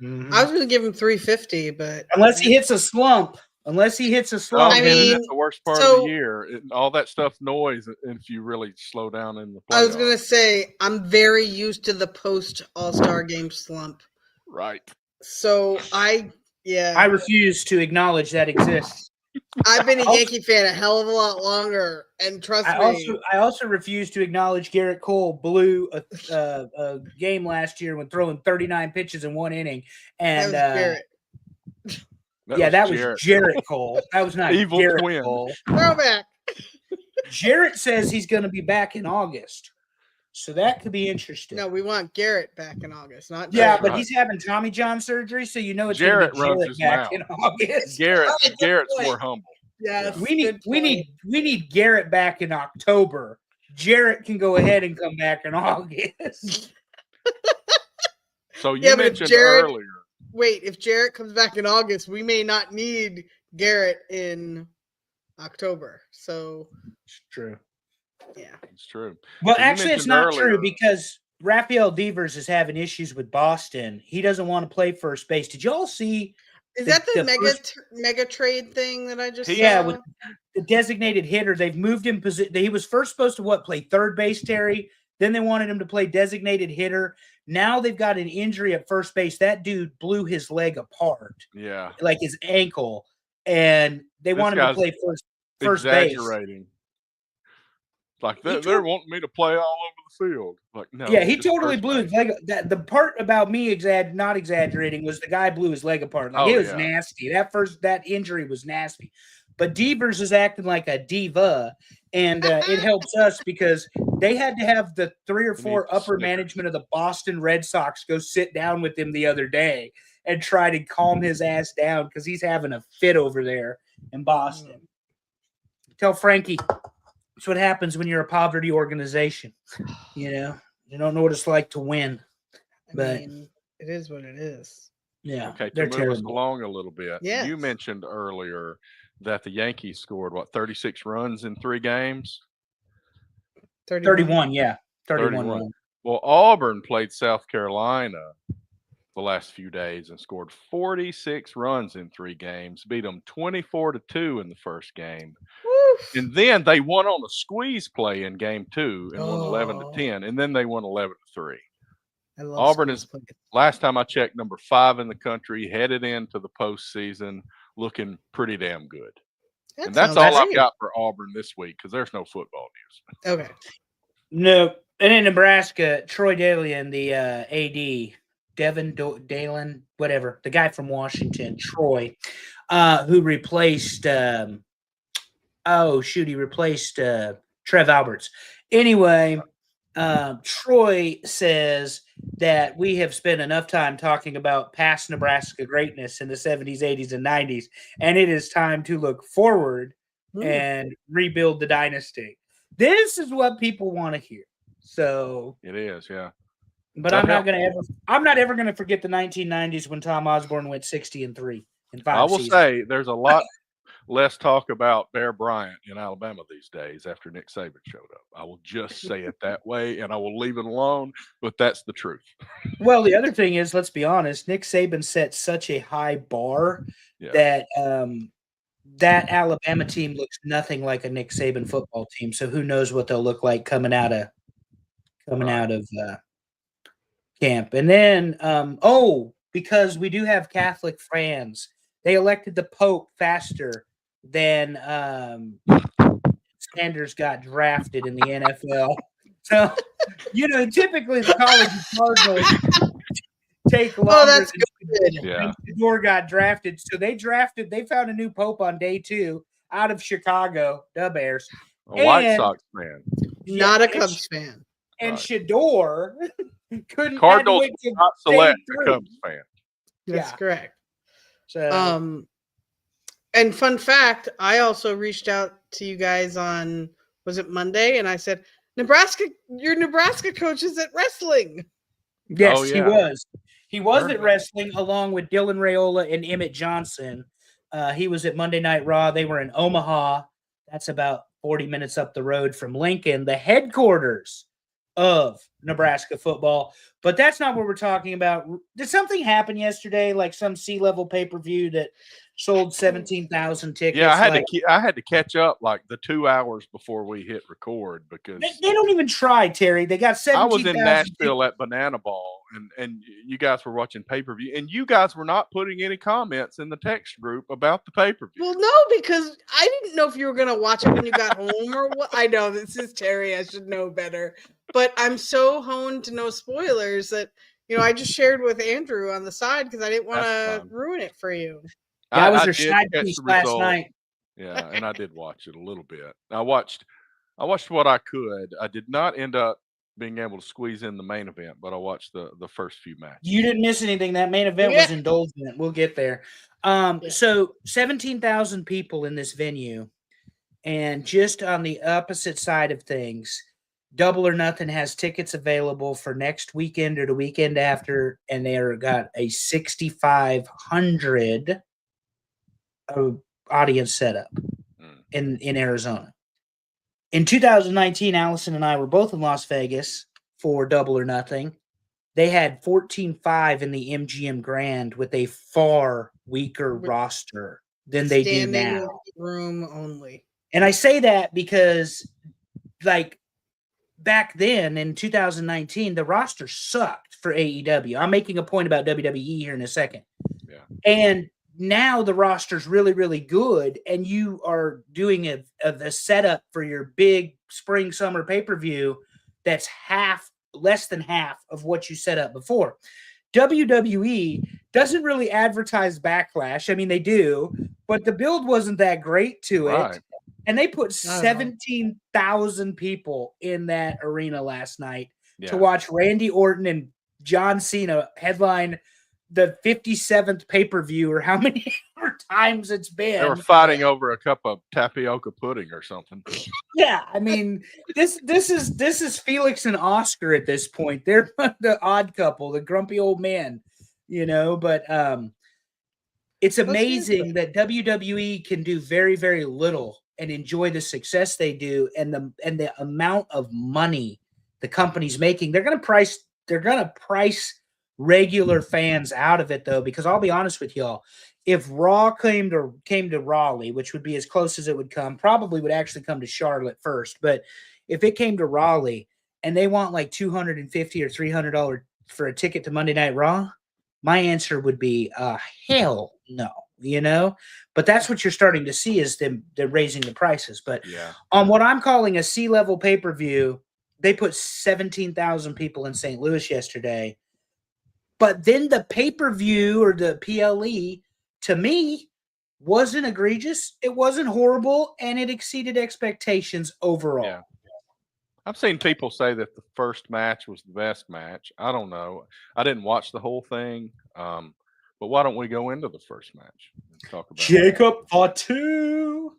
Mm-hmm. I was going to give him 350, but unless he hits a slump. I mean, that's the worst part of the year. All that stuff noise if you really slow down in the playoffs. I was going to say, I'm very used to the post All-Star game slump. Right. So I refuse to acknowledge that exists. I've been a Yankee fan a hell of a lot longer, and trust me. I also refuse to acknowledge Garrett Cole blew a game last year when throwing 39 pitches in 1 inning, and that was Garrett. That was Jarrett Cole. That was not Evil Garrett twin. Cole. Throwback. Jarrett says he's going to be back in August, so that could be interesting. No, we want Garrett back in August, not Jarrett. But he's having Tommy John surgery, so you know it's Jarrett going to runs his back mouth. in August. Garrett's more humble. Yeah, we need Garrett back in October. Jarrett can go ahead and come back in August. So you mentioned earlier. Wait, if Jarrett comes back in August, we may not need Garrett in October. So it's true. Yeah, it's true. Well, actually, it's not true, because Rafael Devers is having issues with Boston. He doesn't want to play first base. Did y'all see? Is that the mega trade thing that I just saw? Yeah, with the designated hitter, they've moved him. He was first supposed to play third base, Terry. Then they wanted him to play designated hitter. Now they've got an injury at first base. That dude blew his leg apart. Yeah, like his ankle, and they want him to play first base. Exaggerating. Like they're wanting me to play all over the field. Like, no. Yeah, he totally blew his leg. The part about me not exaggerating was the guy blew his leg apart. Like, it was nasty. That injury was nasty. But Devers is acting like a diva, and it helps us because they had to have the 3 or 4 upper management of the Boston Red Sox go sit down with him the other day and try to calm his ass down because he's having a fit over there in Boston. Tell Frankie. That's what happens when you're a poverty organization. You don't know what it's like to win. But It is what it is. Yeah, Okay, to they're move us terrible. along a little bit, Yes. you mentioned earlier that the Yankees scored, 36 runs in 3 games? 31, yeah. 31 31. runs. Well, Auburn played South Carolina the last few days and scored 46 runs in 3 games, beat them 24-2 in the first game. Woof. And then they won on a squeeze play in game 2 and won 11 Oh. to 10, and then they won 11 to 3. I love Auburn squeeze is, plays. last time I checked, number 5 in the country, headed into the postseason, looking pretty damn good. That And that's sounds all I've great. got for Auburn this week because there's no football news. Okay. No, and in Nebraska, Troy Dalian, the AD, Dalen, whatever, the guy from Washington, Troy, who replaced, he replaced Trev Alberts. Anyway, Troy says that we have spent enough time talking about past Nebraska greatness in the 70s, 80s, and 90s, and it is time to look forward and rebuild the dynasty. This is what people want to hear. So it is, yeah. But I'm not ever gonna forget the 1990s when Tom Osborne went 60-3 in 5 I will seasons. say there's a lot less talk about Bear Bryant in Alabama these days after Nick Saban showed up. I will just say it that way, and I will leave it alone, but that's the truth. Well, the other thing is, let's be honest, Nick Saban set such a high bar that that Alabama team looks nothing like a Nick Saban football team. So who knows what they'll look like coming out of camp. And then because we do have Catholic fans, they elected the Pope faster than Sanders got drafted in the NFL. So, typically the college Cardinals take longer that's than good. Yeah. Shador got drafted. So they found a new Pope on day 2 out of Chicago, the Bears. A White Sox fan. Not a Cubs fan. And Right. Shador couldn't Cardinals wait till not day select 3. a Cubs fan. That's correct. So and fun fact, I also reached out to you guys on, was it Monday? And I said, your Nebraska coach is at wrestling. yes, Oh, he yeah. was. He was Heard at about wrestling along with Dylan Raiola and Emmett Johnson. He was at Monday Night Raw. They were in Omaha. That's about 40 minutes up the road from Lincoln, the headquarters of Nebraska football. But that's not what we're talking about. Did something happen yesterday, like some C-level pay-per-view that sold 17,000 tickets? Yeah, I had to catch up like the 2 hours before we hit record because they don't even try, Terry. They got 17,000. I was in Nashville at Banana Ball, and you guys were watching pay-per-view, and you guys were not putting any comments in the text group about the pay-per-view. Well, no, because I didn't know if you were going to watch it when you got home or what. I know this is Terry. I should know better. But I'm so honed to no spoilers that, I just shared with Andrew on the side because I didn't want to ruin it for you. That was your side piece last night. Yeah, and I did watch it a little bit. I watched what I could. I did not end up being able to squeeze in the main event, but I watched the first few matches. You didn't miss anything. That main event was indulgent. We'll get there. So 17,000 people in this venue, and just on the opposite side of things, Double or Nothing has tickets available for next weekend or the weekend after, and they got a 6,500 audience setup in Arizona. In 2019, Allison and I were both in Las Vegas for Double or Nothing. They had 14.5 in the MGM Grand with a far weaker roster than they do now. Room only. And I say that because, like, back then in 2019, the roster sucked for AEW. I'm making a point about WWE here in a second. Yeah. And now the roster's really, really good, and you are doing a setup for your big spring summer pay-per-view that's less than half of what you set up before. WWE doesn't really advertise Backlash. I mean, they do, but the build wasn't that great to it. And they put 17,000 people in that arena last night to watch Randy Orton and John Cena headline the 57th pay-per-view, or how many times it's been. They were fighting over a cup of tapioca pudding or something. Yeah, I mean, this is Felix and Oscar at this point. They're the odd couple, the grumpy old man. But it's Let's use amazing it. that WWE can do very, very little and enjoy the success they do, and the amount of money the company's making. They're gonna price regular fans out of it, though, because I'll be honest with y'all. If Raw came to Raleigh, which would be as close as it would come, probably would actually come to Charlotte first. But if it came to Raleigh and they want like $250 or $300 for a ticket to Monday Night Raw, my answer would be hell no. But that's what you're starting to see is they're raising the prices. But Yeah. on what I'm calling a C-level pay-per-view, they put 17,000 people in St. Louis yesterday. But then the pay-per-view or the PLE, to me, wasn't egregious. It wasn't horrible, and it exceeded expectations overall. Yeah. I've seen people say that the first match was the best match. I don't know. I didn't watch the whole thing. But why don't we go into the first match and talk about Jacob Fatu,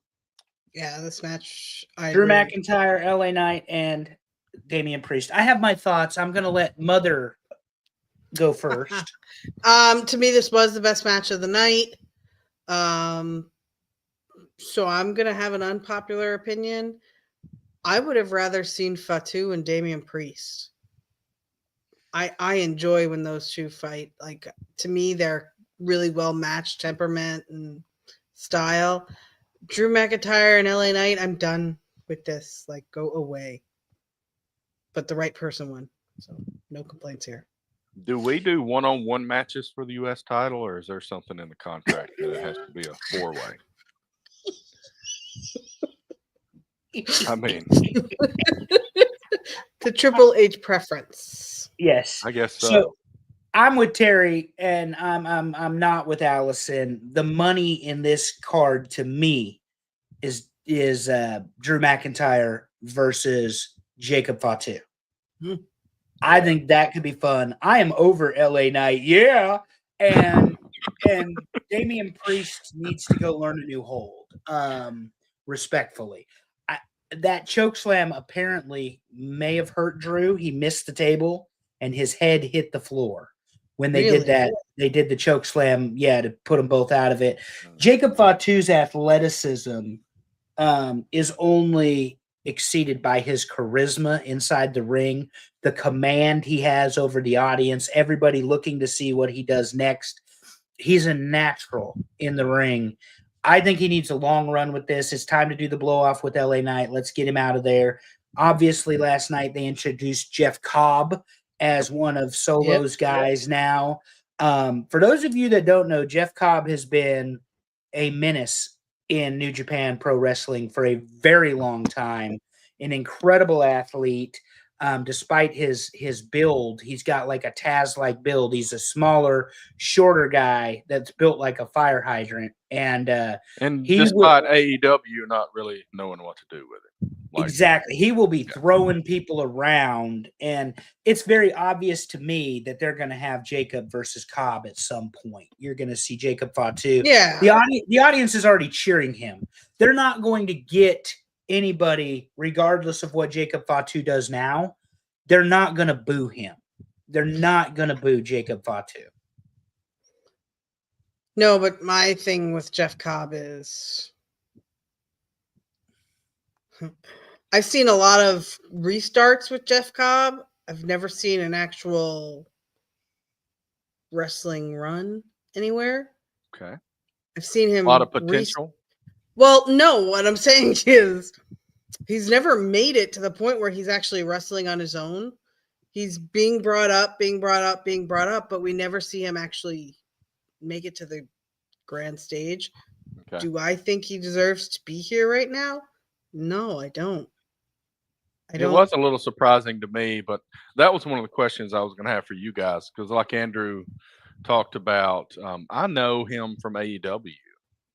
Yeah, this match. Drew McIntyre, LA Knight, and Damian Priest. I have my thoughts. I'm going to let Mother go first. To me, this was the best match of the night. So I'm gonna have an unpopular opinion. I would have rather seen Fatu and Damian Priest. I enjoy when those two fight. Like, to me, they're really well matched temperament and style. Drew McIntyre and LA Knight, I'm done with this. Like, go away. But the right person won. So no complaints here. Do we do one-on-one matches for the U.S. title, or is there something in the contract that it has to be a four-way? I mean, The Triple H preference. Yes. I guess so. So I'm with Terry, and I'm not with Allison. The money in this card to me is Drew McIntyre versus Jacob Fatu. I think that could be fun. I am over LA Knight, yeah, and Damian Priest needs to go learn a new hold. Respectfully, that choke slam apparently may have hurt Drew. He missed the table and his head hit the floor when they did that. They did the choke slam, to put them both out of it. Jacob Fatu's athleticism is only exceeded by his charisma inside the ring, the command he has over the audience, everybody looking to see what he does next. He's a natural in the ring. I think he needs a long run with this. It's time to do the blow off with LA Knight. Let's get him out of there. Obviously, last night they introduced Jeff Cobb as one of Solo's guys now. For those of you that don't know, Jeff Cobb has been a menace in New Japan Pro Wrestling for a very long time. An incredible athlete. Despite his build, he's got like a Taz-like build. He's a smaller, shorter guy that's built like a fire hydrant. And despite AEW not really knowing what to do with it. Exactly. He will be throwing people around, and it's very obvious to me that they're going to have Jacob versus Cobb at some point. You're going to see Jacob Fatu. Yeah. The audience is already cheering him. They're not going to get anybody, regardless of what Jacob Fatu does now. They're not going to boo him. They're not going to boo Jacob Fatu. No, but my thing with Jeff Cobb is I've seen a lot of restarts with Jeff Cobb. I've never seen an actual wrestling run anywhere. Okay. I've seen him a lot of potential. Well, no, what I'm saying is he's never made it to the point where he's actually wrestling on his own. He's being brought up, but we never see him actually make it to the grand stage. Okay. Do I think he deserves to be here right now? No, I don't. It was a little surprising to me, but that was one of the questions I was going to have for you guys, because like Andrew talked about, I know him from AEW.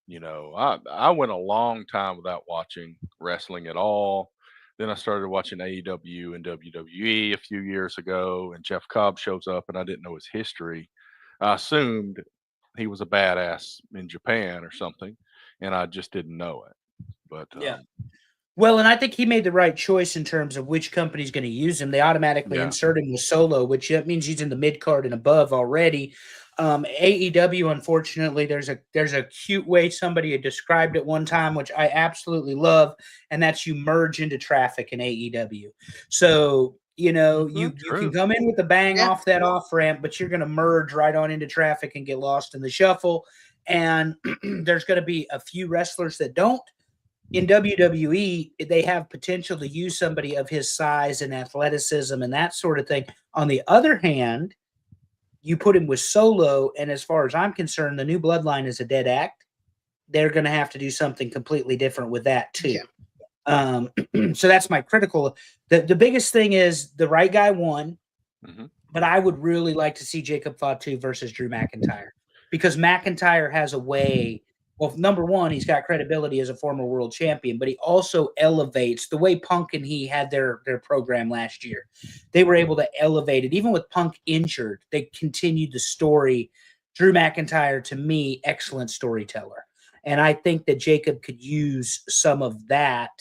You know, I went a long time without watching wrestling at all. Then I started watching AEW and WWE a few years ago, and Jeff Cobb shows up, and I didn't know his history. I assumed he was a badass in Japan or something, and I just didn't know it. But well, and I think he made the right choice in terms of which company's going to use him. They automatically insert him with Solo, which that means he's in the mid card and above already. AEW, unfortunately, there's a cute way somebody had described it one time, which I absolutely love, and that's you merge into traffic in AEW. So you can True. come in with a bang Yeah. off that off ramp, but you're going to merge right on into traffic and get lost in the shuffle. And there's going to be a few wrestlers that don't. In WWE, they have potential to use somebody of his size and athleticism and that sort of thing. On the other hand, you put him with Solo, and as far as I'm concerned, the new bloodline is a dead act. They're going to have to do something completely different with that too. Yeah. So that's my critical. The biggest thing is the right guy won, but I would really like to see Jacob Fatu versus Drew McIntyre, because McIntyre has a way. Well, number one, he's got credibility as a former world champion, but he also elevates the way Punk and he had their program last year. They were able to elevate it. Even with Punk injured, they continued the story. Drew McIntyre, to me, excellent storyteller. And I think that Jacob could use some of that.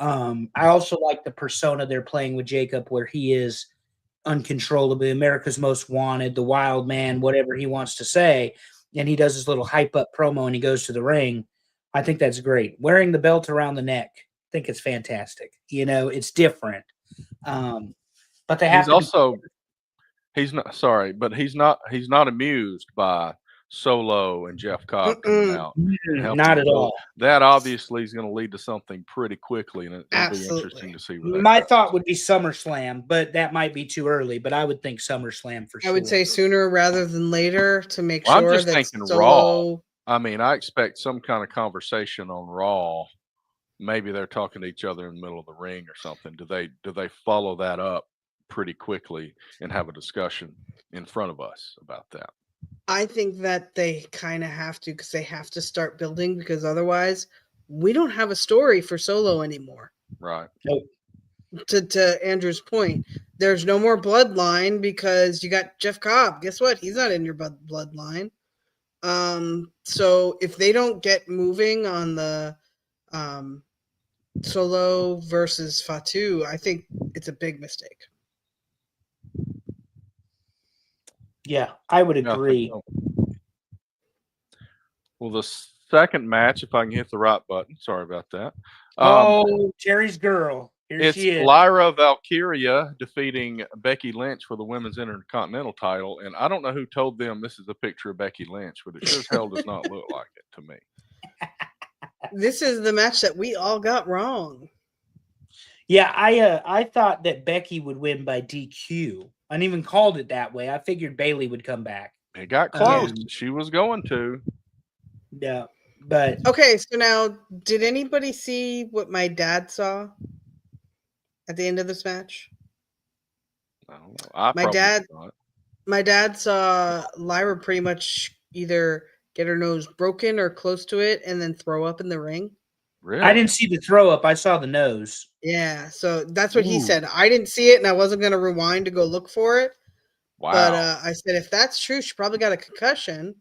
I also like the persona they're playing with Jacob, where he is uncontrollably America's Most Wanted, the wild man, whatever he wants to say. And he does his little hype up promo and he goes to the ring. I think that's great. Wearing the belt around the neck, I think it's fantastic. It's different. But they have He's to also he's not sorry, but he's not amused by Solo and Jeff Cobb coming out and helping not at build. all. That obviously is going to lead to something pretty quickly, and it'll be Absolutely. interesting to see where that My goes. thought would be SummerSlam, but that might be too early. But I would think SummerSlam for sure. I would say sooner rather than later to make Well, I'm sure just that thinking Solo. Raw. I mean, I expect some kind of conversation on Raw. Maybe they're talking to each other in the middle of the ring or something. Do they follow that up pretty quickly and have a discussion in front of us about that? I think that they kind of have to, because they have to start building, because otherwise we don't have a story for Solo anymore. Right. Nope. To Andrew's point, there's no more bloodline because you got Jeff Cobb. Guess what? He's not in your bloodline. So if they don't get moving on the Solo versus Fatu, I think it's a big mistake. Yeah, I would Yeah, I think agree. so. Well, the second match, if I can hit the right button, sorry about that. Jerry's girl. Here It's she is. Lyra Valkyria defeating Becky Lynch for the Women's Intercontinental title. And I don't know who told them this is a picture of Becky Lynch, but it sure as hell does not look like it to me. This is the match that we all got wrong. Yeah, I thought that Becky would win by DQ. I didn't even called it that way. I figured Bayley would come back. It got close. She was going to. Yeah, but okay. So now, did anybody see what my dad saw at the end of this match? I don't know. My dad saw Lyra pretty much either get her nose broken or close to it, and then throw up in the ring. Really? I didn't see the throw up. I saw the nose. Yeah, so that's what he said. I didn't see it, and I wasn't going to rewind to go look for it. Wow. But I said, if that's true, she probably got a concussion.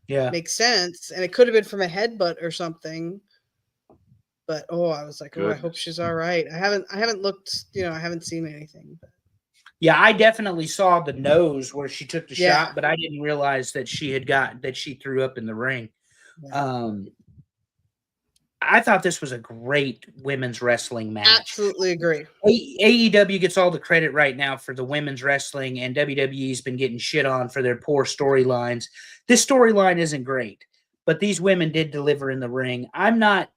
Yeah, makes sense, and it could have been from a headbutt or something. But I was like, I hope she's all right. I haven't looked. I haven't seen anything. But. Yeah, I definitely saw the nose where she took the shot, but I didn't realize that she threw up in the ring. Yeah. I thought this was a great women's wrestling match. Absolutely agree. AEW gets all the credit right now for the women's wrestling, and WWE's been getting shit on for their poor storylines. This storyline isn't great, but these women did deliver in the ring. I'm not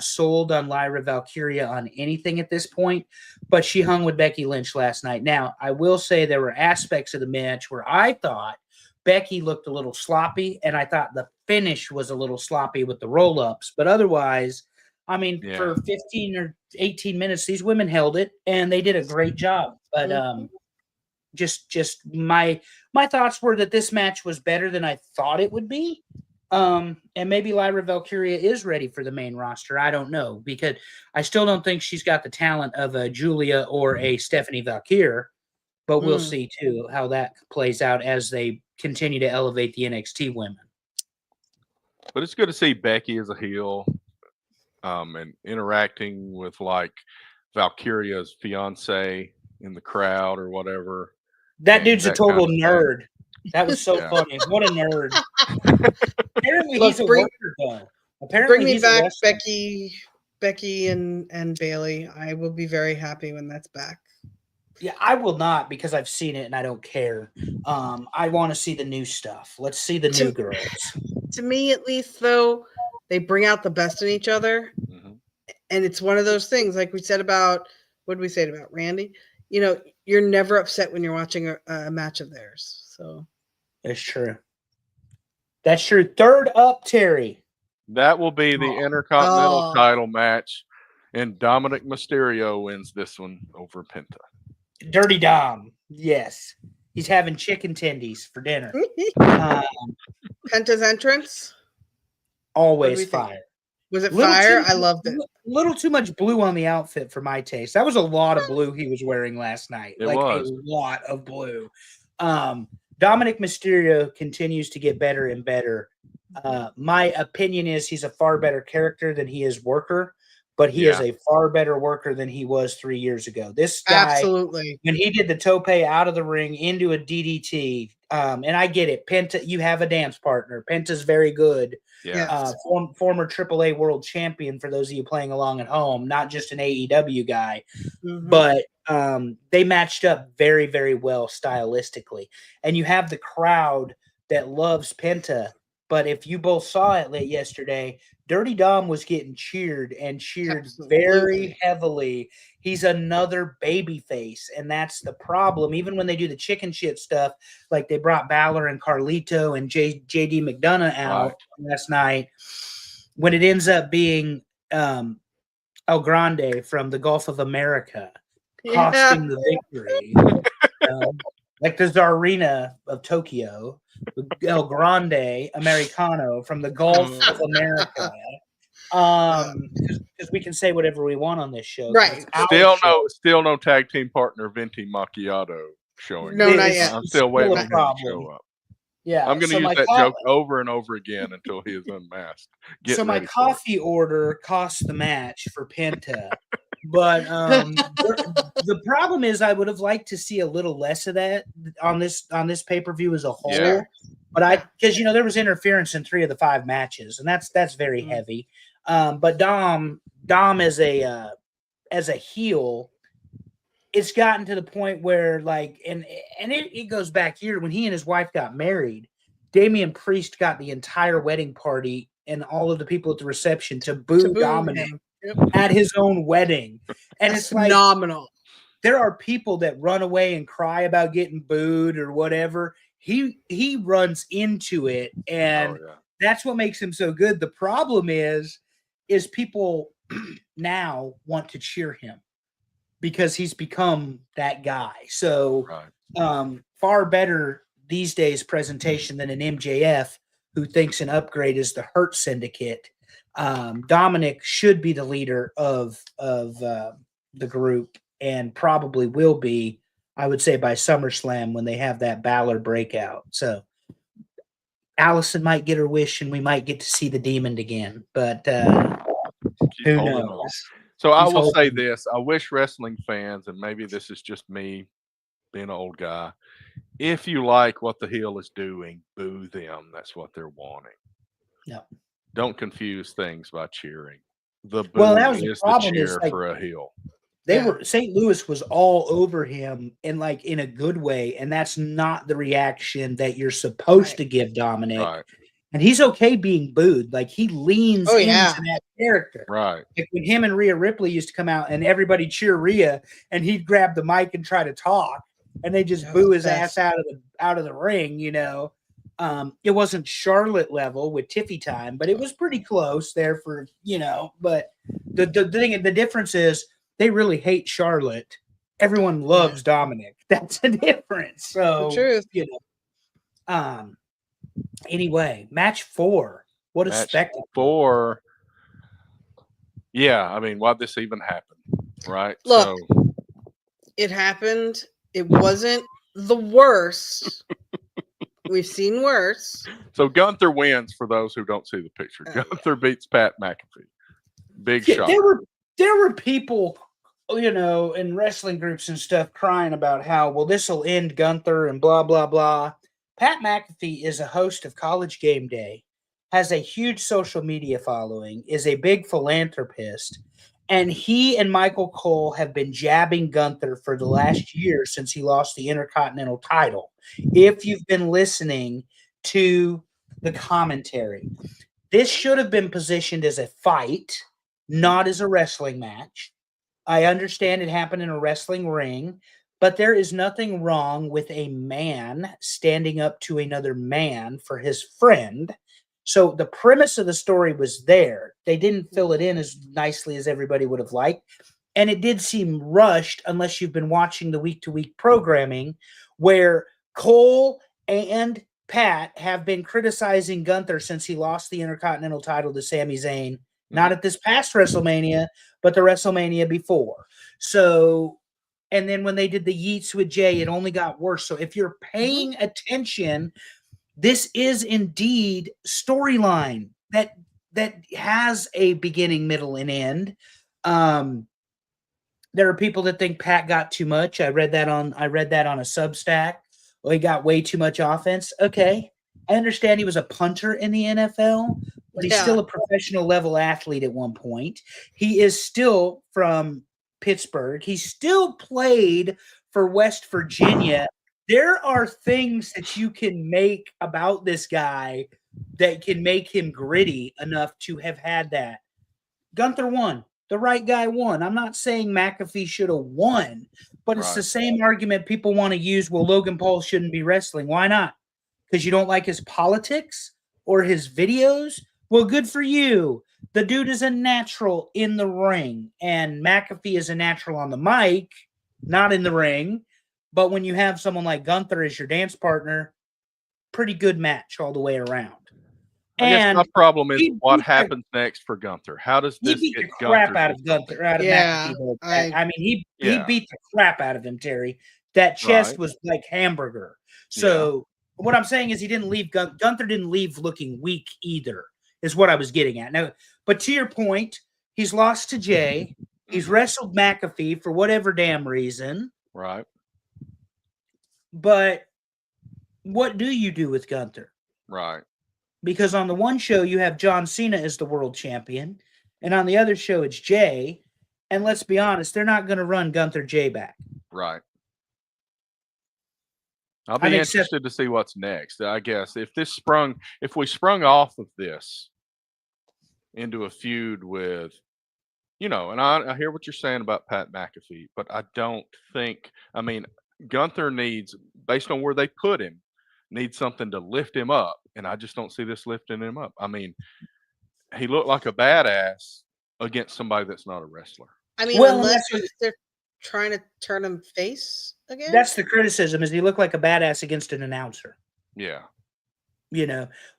sold on Lyra Valkyria on anything at this point, but she hung with Becky Lynch last night. Now, I will say there were aspects of the match where I thought Becky looked a little sloppy, and I thought the finish was a little sloppy with the roll-ups. But otherwise, I mean, for 15 or 18 minutes, these women held it, and they did a great job. But just my thoughts were that this match was better than I thought it would be. And maybe Lyra Valkyria is ready for the main roster. I don't know, because I still don't think she's got the talent of a Julia or a Stephanie Valkyr. But we'll see, too, how that plays out as they continue to elevate the NXT women. But it's good to see Becky as a heel and interacting with, like, Valkyria's fiance in the crowd or whatever. That dude's a total nerd. That was so Yeah. funny. What a nerd. Apparently Look, he's a bring- worker though. Bring Apparently me he's a back wrestler. Becky and Bailey. I will be very happy when that's back. Yeah, I will not because I've seen it and I don't care. I want to see the new stuff. Let's see the new girls. To me, at least, though, they bring out the best in each other, Mhm. and it's one of those things. Like we said about what did we say about Randy? You know, you're never upset when you're watching a match of theirs. So That's true. That's true. Third up, Terry. That will be the Intercontinental Oh. title match, and Dominic Mysterio wins this one over Penta. Dirty Dom. Yes. He's having chicken tendies for dinner. Um, Penta's entrance. always think? fire. Was it Little fire? too- I loved it. Little too much blue on the outfit for my taste. That was a lot of blue he was wearing last night. It like was. a lot of blue. Dominic Mysterio continues to get better and better. My opinion is he's a far better character than he is worker, but he is a far better worker than he was 3 years ago. This guy, Absolutely. when he did the tope out of the ring into a DDT, and I get it, Penta, you have a dance partner. Penta's very good. Yeah. Former AAA world champion for those of you playing along at home, not just an AEW guy, but they matched up very, very well stylistically. And you have the crowd that loves Penta. But if you both saw it late yesterday, Dirty Dom was getting cheered and cheered very heavily. He's another baby face, and that's the problem. Even when they do the chicken shit stuff, like they brought Balor and Carlito and JD McDonough out last night, when it ends up being El Grande from the Gulf of America costing the victory, like the Tsarina of Tokyo, El Grande Americano from the Gulf of America. Because we can say whatever we want on this show. Right. Still no tag team partner Venti Macchiato showing. No, not yet. I'm still waiting a for him to show up. Yeah, I'm going to use that joke over and over again until he is unmasked. So my coffee order cost the match for Penta. But the problem is I would have liked to see a little less of that on this pay-per-view as a whole. Yeah. But because there was interference in 3 of the 5 matches, and that's very heavy. But Dom as a heel, it's gotten to the point where like and it goes back here when he and his wife got married. Damian Priest got the entire wedding party and all of the people at the reception to boo Dominic at his own wedding. And it's like phenomenal. There are people that run away and cry about getting booed or whatever. He runs into it, and that's what makes him so good. The problem is people now want to cheer him because he's become that guy. So far better these days presentation than an MJF who thinks an upgrade is the Hurt Syndicate. Dominic should be the leader of the group and probably will be, I would say, by SummerSlam when they have that Balor breakout. So Allison might get her wish and we might get to see the Demon again, but who knows? So I will say this. I wish wrestling fans, and maybe this is just me being an old guy, if you like what the heel is doing, boo them. That's what they're wanting. No. Don't confuse things by cheering. The boo that was is the problem, the is cheer like, for a heel. St. Louis was all over him and like in a good way, and that's not the reaction that you're supposed to give Dominic. Right. And he's okay being booed. Like he leans into that character. Right. Like when him and Rhea Ripley used to come out and everybody cheer Rhea, and he'd grab the mic and try to talk, and they just boo his ass out of the ring. It wasn't Charlotte level with Tiffy time, but it was pretty close there for But the difference is they really hate Charlotte. Everyone loves Dominic. That's the difference. So the truth. Anyway, match 4. What a spectacle. 4. Yeah, I mean, why'd this even happen? Right? Look, it happened. It wasn't the worst. We've seen worse. So Gunther wins for those who don't see the picture. Gunther beats Pat McAfee. Big shot. There were people, in wrestling groups and stuff crying about how, well, this will end Gunther and blah, blah, blah. Pat McAfee is a host of College Game Day, has a huge social media following, is a big philanthropist, and he and Michael Cole have been jabbing Gunther for the last year since he lost the Intercontinental title. If you've been listening to the commentary, this should have been positioned as a fight, not as a wrestling match. I understand it happened in a wrestling ring, but there is nothing wrong with a man standing up to another man for his friend. So the premise of the story was there. They didn't fill it in as nicely as everybody would have liked. And it did seem rushed unless you've been watching the week-to-week programming where Cole and Pat have been criticizing Gunther since he lost the Intercontinental title to Sami Zayn, not at this past WrestleMania, but the WrestleMania before. So, and then when they did the Yeets with Jay, it only got worse. So if you're paying attention, this is indeed storyline that has a beginning, middle, and end. There are people that think Pat got too much. I read that on a Substack. Well, he got way too much offense. Okay. I understand he was a punter in the NFL, but he's still a professional level athlete at one point. He is still from Pittsburgh. He still played for West Virginia. There are things that you can make about this guy that can make him gritty enough to have had that. Gunther won. The right guy won. I'm not saying McAfee should have won, but it's the same argument people want to use. Well, Logan Paul shouldn't be wrestling. Why not? Because you don't like his politics or his videos? Well, good for you. The dude is a natural in the ring, and McAfee is a natural on the mic, not in the ring. But when you have someone like Gunther as your dance partner, pretty good match all the way around. I guess my problem is what happens next for Gunther. How does this beat get the crap Gunther out of Gunther? Out of McAfee. I mean, he beat the crap out of him, Terry. That chest was like hamburger. So what I'm saying is he didn't leave Gunther didn't leave looking weak either, is what I was getting at. Now, but to your point, he's lost to Jay. He's wrestled McAfee for whatever damn reason. Right. But what do you do with Gunther? Right. Because on the one show, you have John Cena as the world champion, and on the other show, it's Jay. And let's be honest, they're not going to run Gunther Jay back. Right. I'll be interested to see what's next. I guess if we sprung off of this into a feud with, and I hear what you're saying about Pat McAfee, but I don't think, Gunther needs, based on where they put him, needs something to lift him up. And I just don't see this lifting him up. I mean, he looked like a badass against somebody that's not a wrestler. I mean, unless they're trying to turn him face again. That's the criticism, is he looked like a badass against an announcer. Yeah.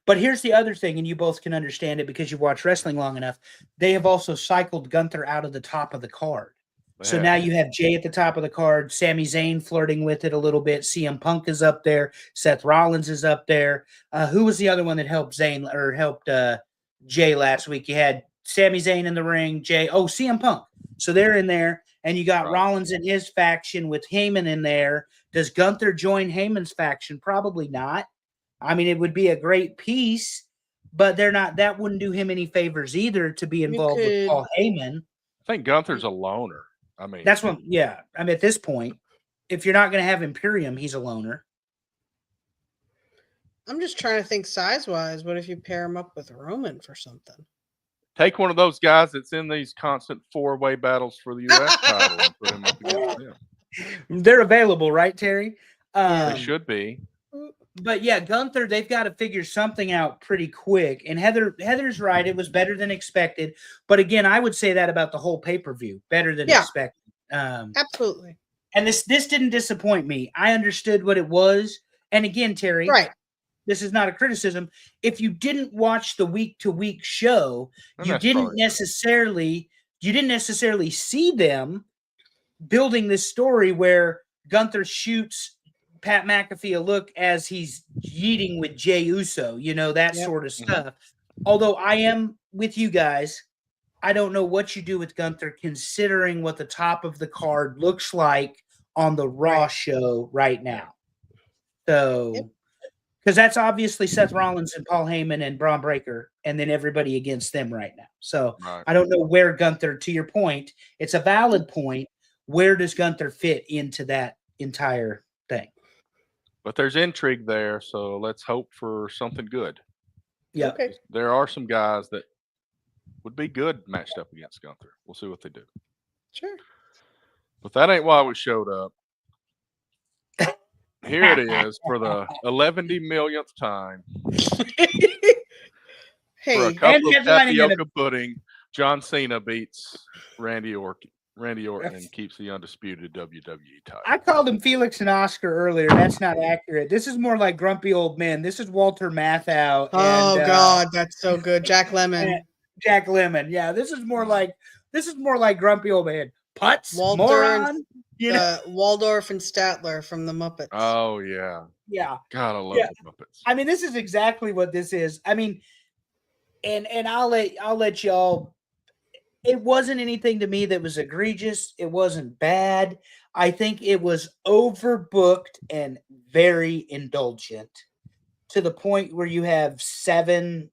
But here's the other thing, and you both can understand it because you've watched wrestling long enough. They have also cycled Gunther out of the top of the card. So now you have Jay at the top of the card, Sami Zayn flirting with it a little bit. CM Punk is up there. Seth Rollins is up there. Who was the other one that helped Jay last week? You had Sami Zayn in the ring, Jay. Oh, CM Punk. So they're in there, and you got Rollins in his faction with Heyman in there. Does Gunther join Heyman's faction? Probably not. I mean, it would be a great piece, but they're not. That wouldn't do him any favors either to be involved with Paul Heyman. I think Gunther's a loner. That's what, at this point, if you're not going to have Imperium, he's a loner. I'm just trying to think size-wise. What if you pair him up with Roman for something? Take one of those guys that's in these constant four-way battles for the U.S. title and put him up against them. They're available, right, Terry? They should be. But yeah, Gunther, they've got to figure something out pretty quick. And Heather's right. It was better than expected. But again, I would say that about the whole pay-per-view. Better than expected. Absolutely. And this didn't disappoint me. I understood what it was. And again, Terry, this is not a criticism. If you didn't watch the week-to-week show, you didn't necessarily see them building this story where Gunther shoots Pat McAfee a look as he's yeeting with Jey Uso, that sort of stuff. Although I am with you guys, I don't know what you do with Gunther considering what the top of the card looks like on the Raw show right now. So Because that's obviously Seth Rollins and Paul Heyman and Braun Breaker, and then everybody against them right now. So Right. I don't know where Gunther, to your point, it's a valid point. Where does Gunther fit into that entire thing? But there's intrigue there, so let's hope for something good. Yeah. Okay. There are some guys that would be good matched up against Gunther. We'll see what they do. Sure. But that ain't why we showed up. Here it is for the 11 millionth time. For a Hey, cup And of headlining in a- tapioca pudding, John Cena beats Randy Orton. Randy Orton and keeps the undisputed WWE title. I called him Felix and Oscar earlier. That's not accurate. This is more like Grumpy Old Men. This is Walter Matthau. oh And, God, that's so good. Jack Lemmon. Jack Lemmon. Yeah, this is more like Grumpy Old Man. Putz, Walter moron. You know? Waldorf and Statler from the Muppets. Oh yeah. Yeah. God, I love Yeah. the Muppets. I mean, this is exactly what this is. I mean, and I'll let y'all. It wasn't anything to me that was egregious. It wasn't bad. I think it was overbooked and very indulgent to the point where you have 7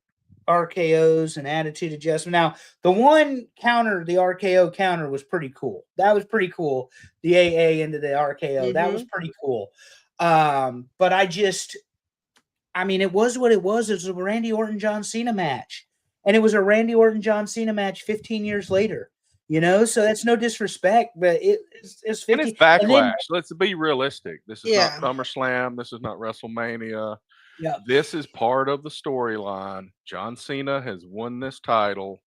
RKOs and attitude adjustment. Now, the one counter, the RKO counter, was pretty cool. That was pretty cool. The AA into the RKO, that was pretty cool. But I mean, it was what it was. It was a Randy Orton John Cena match. And it was a Randy Orton John Cena match 15 years later. You know, so that's no disrespect, but it's 15. And it's backlash. Let's be realistic. This is Yeah. not SummerSlam. This is not WrestleMania. Yeah. This is part of the storyline. John Cena has won this title.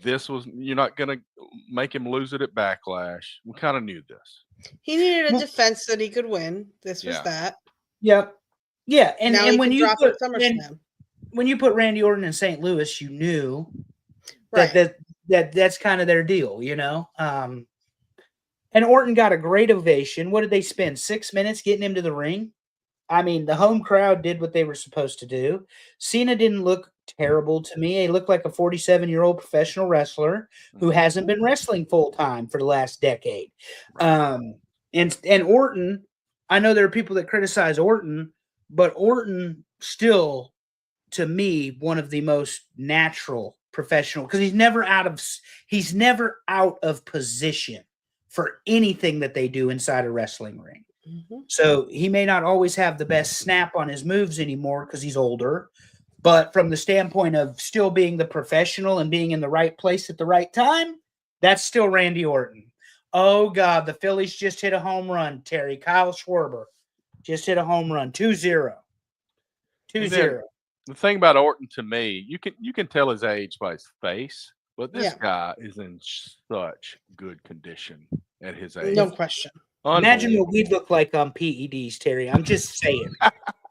You're not going to make him lose it at Backlash. We kind of knew this. He needed a defense that he could win. This was Yeah. that. Yep. Yeah, and now when you drop put at SummerSlam. when you put Randy Orton in St. Louis, you knew Right. that's kind of their deal, you know. And Orton got a great ovation. What did they spend 6 minutes getting him to the ring? I mean, the home crowd did what they were supposed to do. Cena didn't look terrible to me. He looked like a 47-year-old professional wrestler who hasn't been wrestling full time for the last decade. And Orton, I know there are people that criticize Orton, but Orton still, to me, one of the most natural professional, because he's never out of position for anything that they do inside a wrestling ring. So he may not always have the best snap on his moves anymore because he's older, but from the standpoint of still being the professional and being in the right place at the right time, that's still Randy Orton. Oh God, the Phillies just hit a home run, Terry. Kyle Schwarber just hit a home run, 2-0. 2-0. The thing about Orton, to me, you can tell his age by his face, but this guy is in such good condition at his age. No question. Imagine what we'd look like on PEDs, Terry. I'm just saying.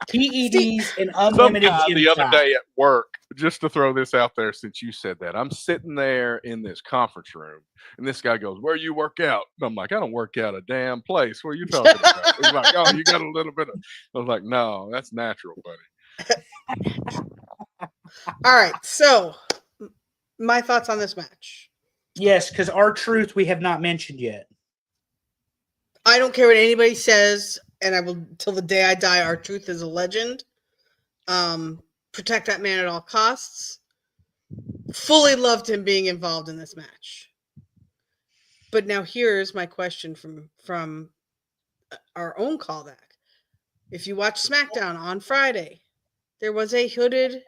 PEDs and unlimited Sometime gym the other time. day at work, just to throw this out there since you said that, I'm sitting there in this conference room, and this guy goes, "Where you work out?" And I'm like, "I don't work out a damn place. What are you talking about?" He's like, "Oh, you got a little bit of..." I was like, "No, that's natural, buddy." All right, so my thoughts on this match. Yes, because R-Truth we have not mentioned yet. I don't care what anybody says, and I will till the day I die. R-Truth is a legend. Protect that man at all costs. Fully loved him being involved in this match. But now here's my question from our own callback. If you watch SmackDown on Friday, there was a hooded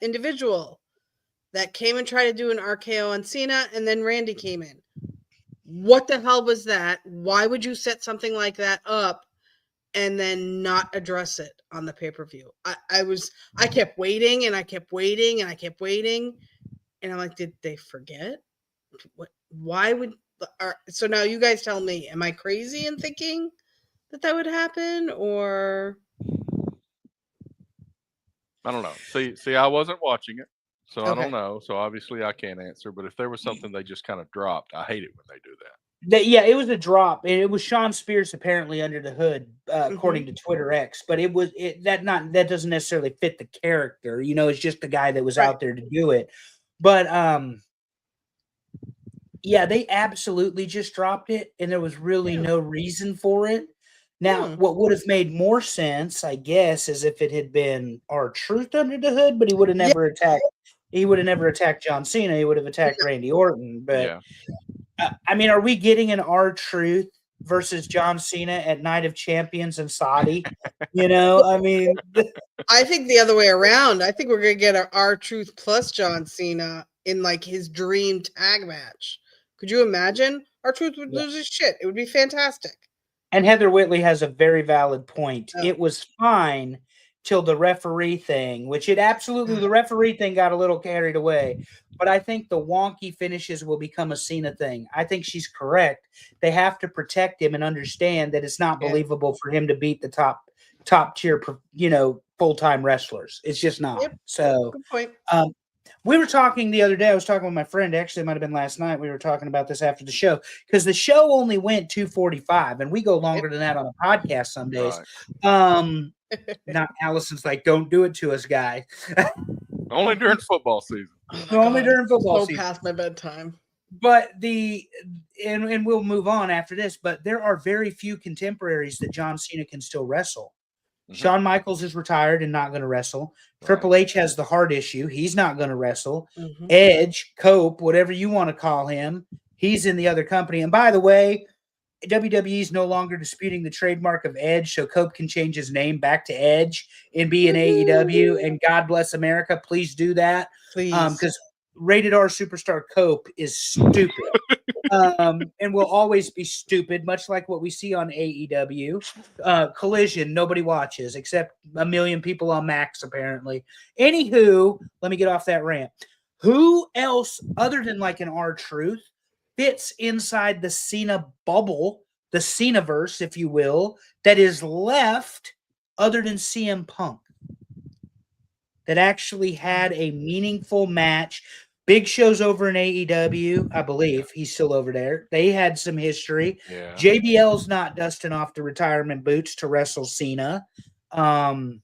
individual that came and tried to do an RKO on Cena, and then Randy came in. What the hell was that? Why would you set something like that up and then not address it on the pay-per-view? I kept waiting and I kept waiting and I kept waiting, and I'm like, did they forget? What? Why would? So now you guys tell me, am I crazy in thinking that would happen, or? I don't know. See, I wasn't watching it, so I Okay. don't know. So obviously I can't answer. But if there was something they just kind of dropped, I hate it when they do that. Yeah, it was a drop, and it was Sean Spears apparently under the hood, according to Twitter X. But that doesn't necessarily fit the character. You know, it's just the guy that was out there to do it. But yeah, they absolutely just dropped it, and there was really no reason for it. Now, what would have made more sense, I guess, is if it had been R-Truth under the hood, but he would have never attacked. He would have never attacked John Cena. He would have attacked Randy Orton. But I mean, are we getting an R-Truth versus John Cena at Night of Champions in Saudi? I mean, I think the other way around. I think we're gonna get R-Truth plus John Cena in like his dream tag match. Could you imagine? R-Truth would lose his shit. It would be fantastic. And Heather Whitley has a very valid point. It was fine till the referee thing, which the referee thing got a little carried away. But I think the wonky finishes will become a Cena thing. I think she's correct. They have to protect him and understand that it's not believable for him to beat the top tier, full-time wrestlers. It's just not. Yep. So, good point. We were talking the other day. I was talking with my friend. Actually, it might have been last night. We were talking about this after the show because the show only went 2:45, and we go longer than that on a podcast some days. Right. Not Allison's like, don't do it to us, guys. Only during football season. Only during football season. Past my bedtime. But and we'll move on after this. But there are very few contemporaries that John Cena can still wrestle. Mm-hmm. Shawn Michaels is retired and not going to wrestle. Right. Triple H has the heart issue. He's not going to wrestle. Mm-hmm. Edge, Cope, whatever you want to call him, he's in the other company. And by the way, WWE is no longer disputing the trademark of Edge, so Cope can change his name back to Edge and be in AEW. And God bless America. Please do that. Please. Because rated R superstar Cope is stupid. And will always be stupid, much like what we see on AEW. Collision, nobody watches except 1 million people on Max, apparently. Anywho, let me get off that rant. Who else, other than like an R-Truth, fits inside the Cena bubble, the Cenaverse, if you will, that is left other than CM Punk, that actually had a meaningful match? Big Show's over in AEW, I believe. He's still over there. They had some history. Yeah. JBL's not dusting off the retirement boots to wrestle Cena.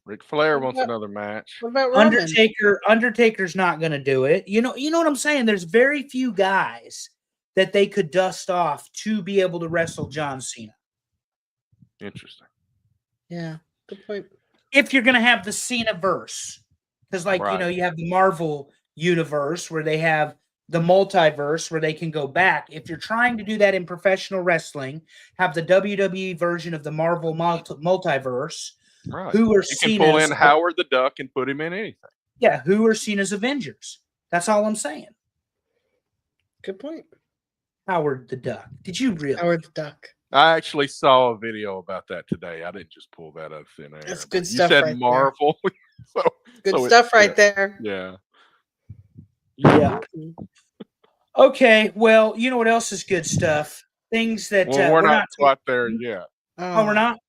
Ric Flair wants another match. What about Roman? Undertaker's not going to do it. You know what I'm saying? There's very few guys that they could dust off to be able to wrestle John Cena. Interesting. Yeah, good point. If you're going to have the Cena-verse, because you have the Marvel universe where they have the multiverse where they can go back. If you're trying to do that in professional wrestling, have the WWE version of the Marvel multiverse. Right. Who are you can pull in Howard the Duck and put him in anything. Yeah, who are Cena's Avengers? That's all I'm saying. Good point. Howard the Duck. Did you really? Howard the Duck. I actually saw a video about that today. I didn't just pull that out of thin air. That's good stuff. You said right Marvel. Good stuff right there. Yeah. Yeah. Okay. Well, you know what else is good stuff? Things that we're not quite there yet. Oh, we're not.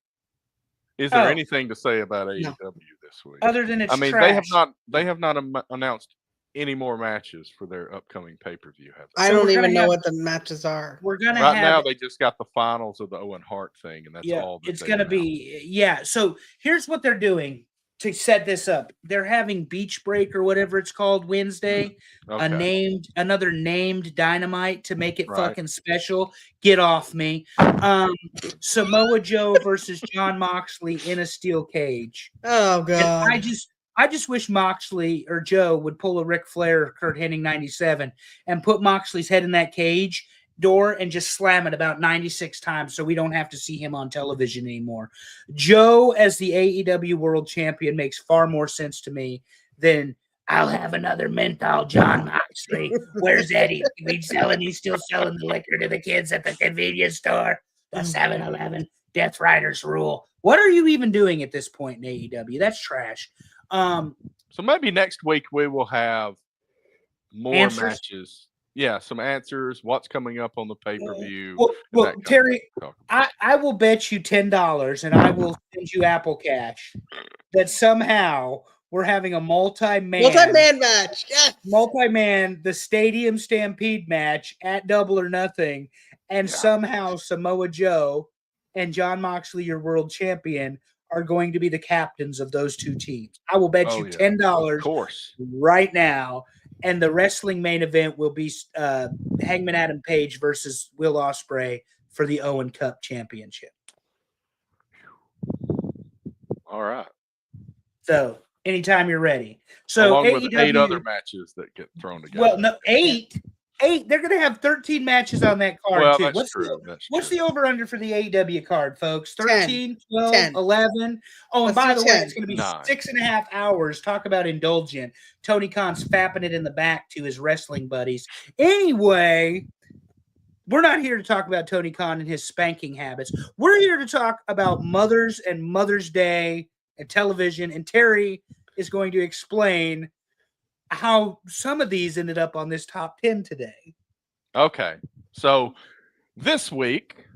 Is there anything to say about AEW this week? Other than it's trash. they have not announced any more matches for their upcoming pay-per-view. I don't even know what the matches are. We're gonna right now. They just got the finals of the Owen Hart thing, and that's all. It's gonna be So here's what they're doing to set this up. They're having Beach Break or whatever it's called Wednesday. Okay. Another named Dynamite to make it fucking special. Get off me. Samoa Joe versus Jon Moxley in a steel cage. Oh god. And I just wish Moxley or Joe would pull a Ric Flair or Kurt Hennig 97 and put Moxley's head in that cage door and just slam it about 96 times so we don't have to see him on television anymore. Joe as the AEW World Champion makes far more sense to me than I'll have another menthol Jon Moxley. Where's Eddie? He's still selling the liquor to the kids at the convenience store. The 7-Eleven. Death Riders rule. What are you even doing at this point in AEW? That's trash. So maybe next week we will have more matches. Yeah, some answers. What's coming up on the pay-per-view? Well Terry, I will bet you $10 and I will send you Apple Cash that somehow we're having a multi-man match. Yes. Multi-man, the Stadium Stampede match at Double or Nothing, and somehow Samoa Joe and Jon Moxley, your world champion, are going to be the captains of those two teams. I will bet you $10 right now. And the wrestling main event will be Hangman Adam Page versus Will Ospreay for the Owen Cup Championship. All right. So anytime you're ready. So Along with 8 other AEW, matches that get thrown together. well, no, eight. They're going to have 13 matches on that card Well, too. that's true. What's the over under for the AEW card, folks? 13, 12, 10. 11. Oh, and Let's by do the way, 10. it's going to be 9. 6.5 hours. Talk about indulgent. Tony Khan's fapping it in the back to his wrestling buddies. Anyway, we're not here to talk about Tony Khan and his spanking habits. We're here to talk about mothers and Mother's Day and television. And Terry is going to explain how some of these ended up on this top 10 today. Okay. So this week,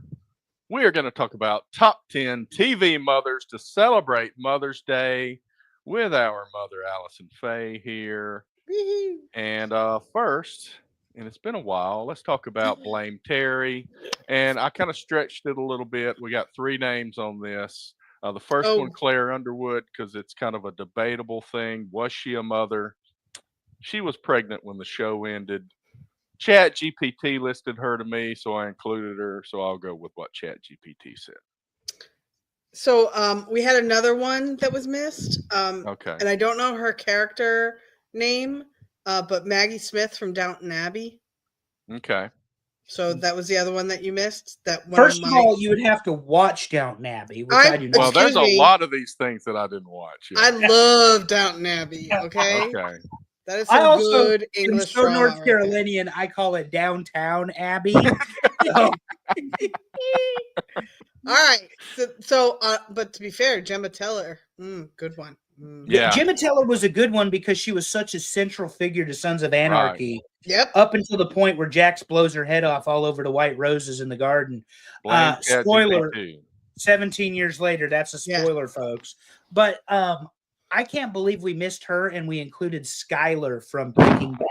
we are going to talk about top 10 TV mothers to celebrate Mother's Day with our mother, Allison Faye, here. And first, and it's been a while, let's talk about Blame Terry. And I kind of stretched it a little bit. We got 3 names on this. The first one, Claire Underwood, because it's kind of a debatable thing. Was she a mother? She was pregnant when the show ended. Chat GPT listed her to me, so I included her. So I'll go with what Chat GPT said. So we had another one that was missed. Okay. And I don't know her character name, but Maggie Smith from Downton Abbey. Okay. So that was the other one that you missed. That one. First of all, you would have to watch Downton Abbey, which I do not. Well, there's Excuse me. a lot of these things that I didn't watch. Yeah. I love Downton Abbey. Okay. Okay. That is I some also good am English so drama North right there. Carolinian, I call it Downtown Abbey. So- All right. So, but to be fair, Gemma Teller, good one. Yeah. Gemma Teller was a good one because she was such a central figure to Sons of Anarchy. Yep. Up until the point where Jax blows her head off all over the white roses in the garden. Blame Spoiler, ChatGPT. 17 years later, that's a spoiler, folks. But I can't believe we missed her and we included Skylar from Breaking Bad.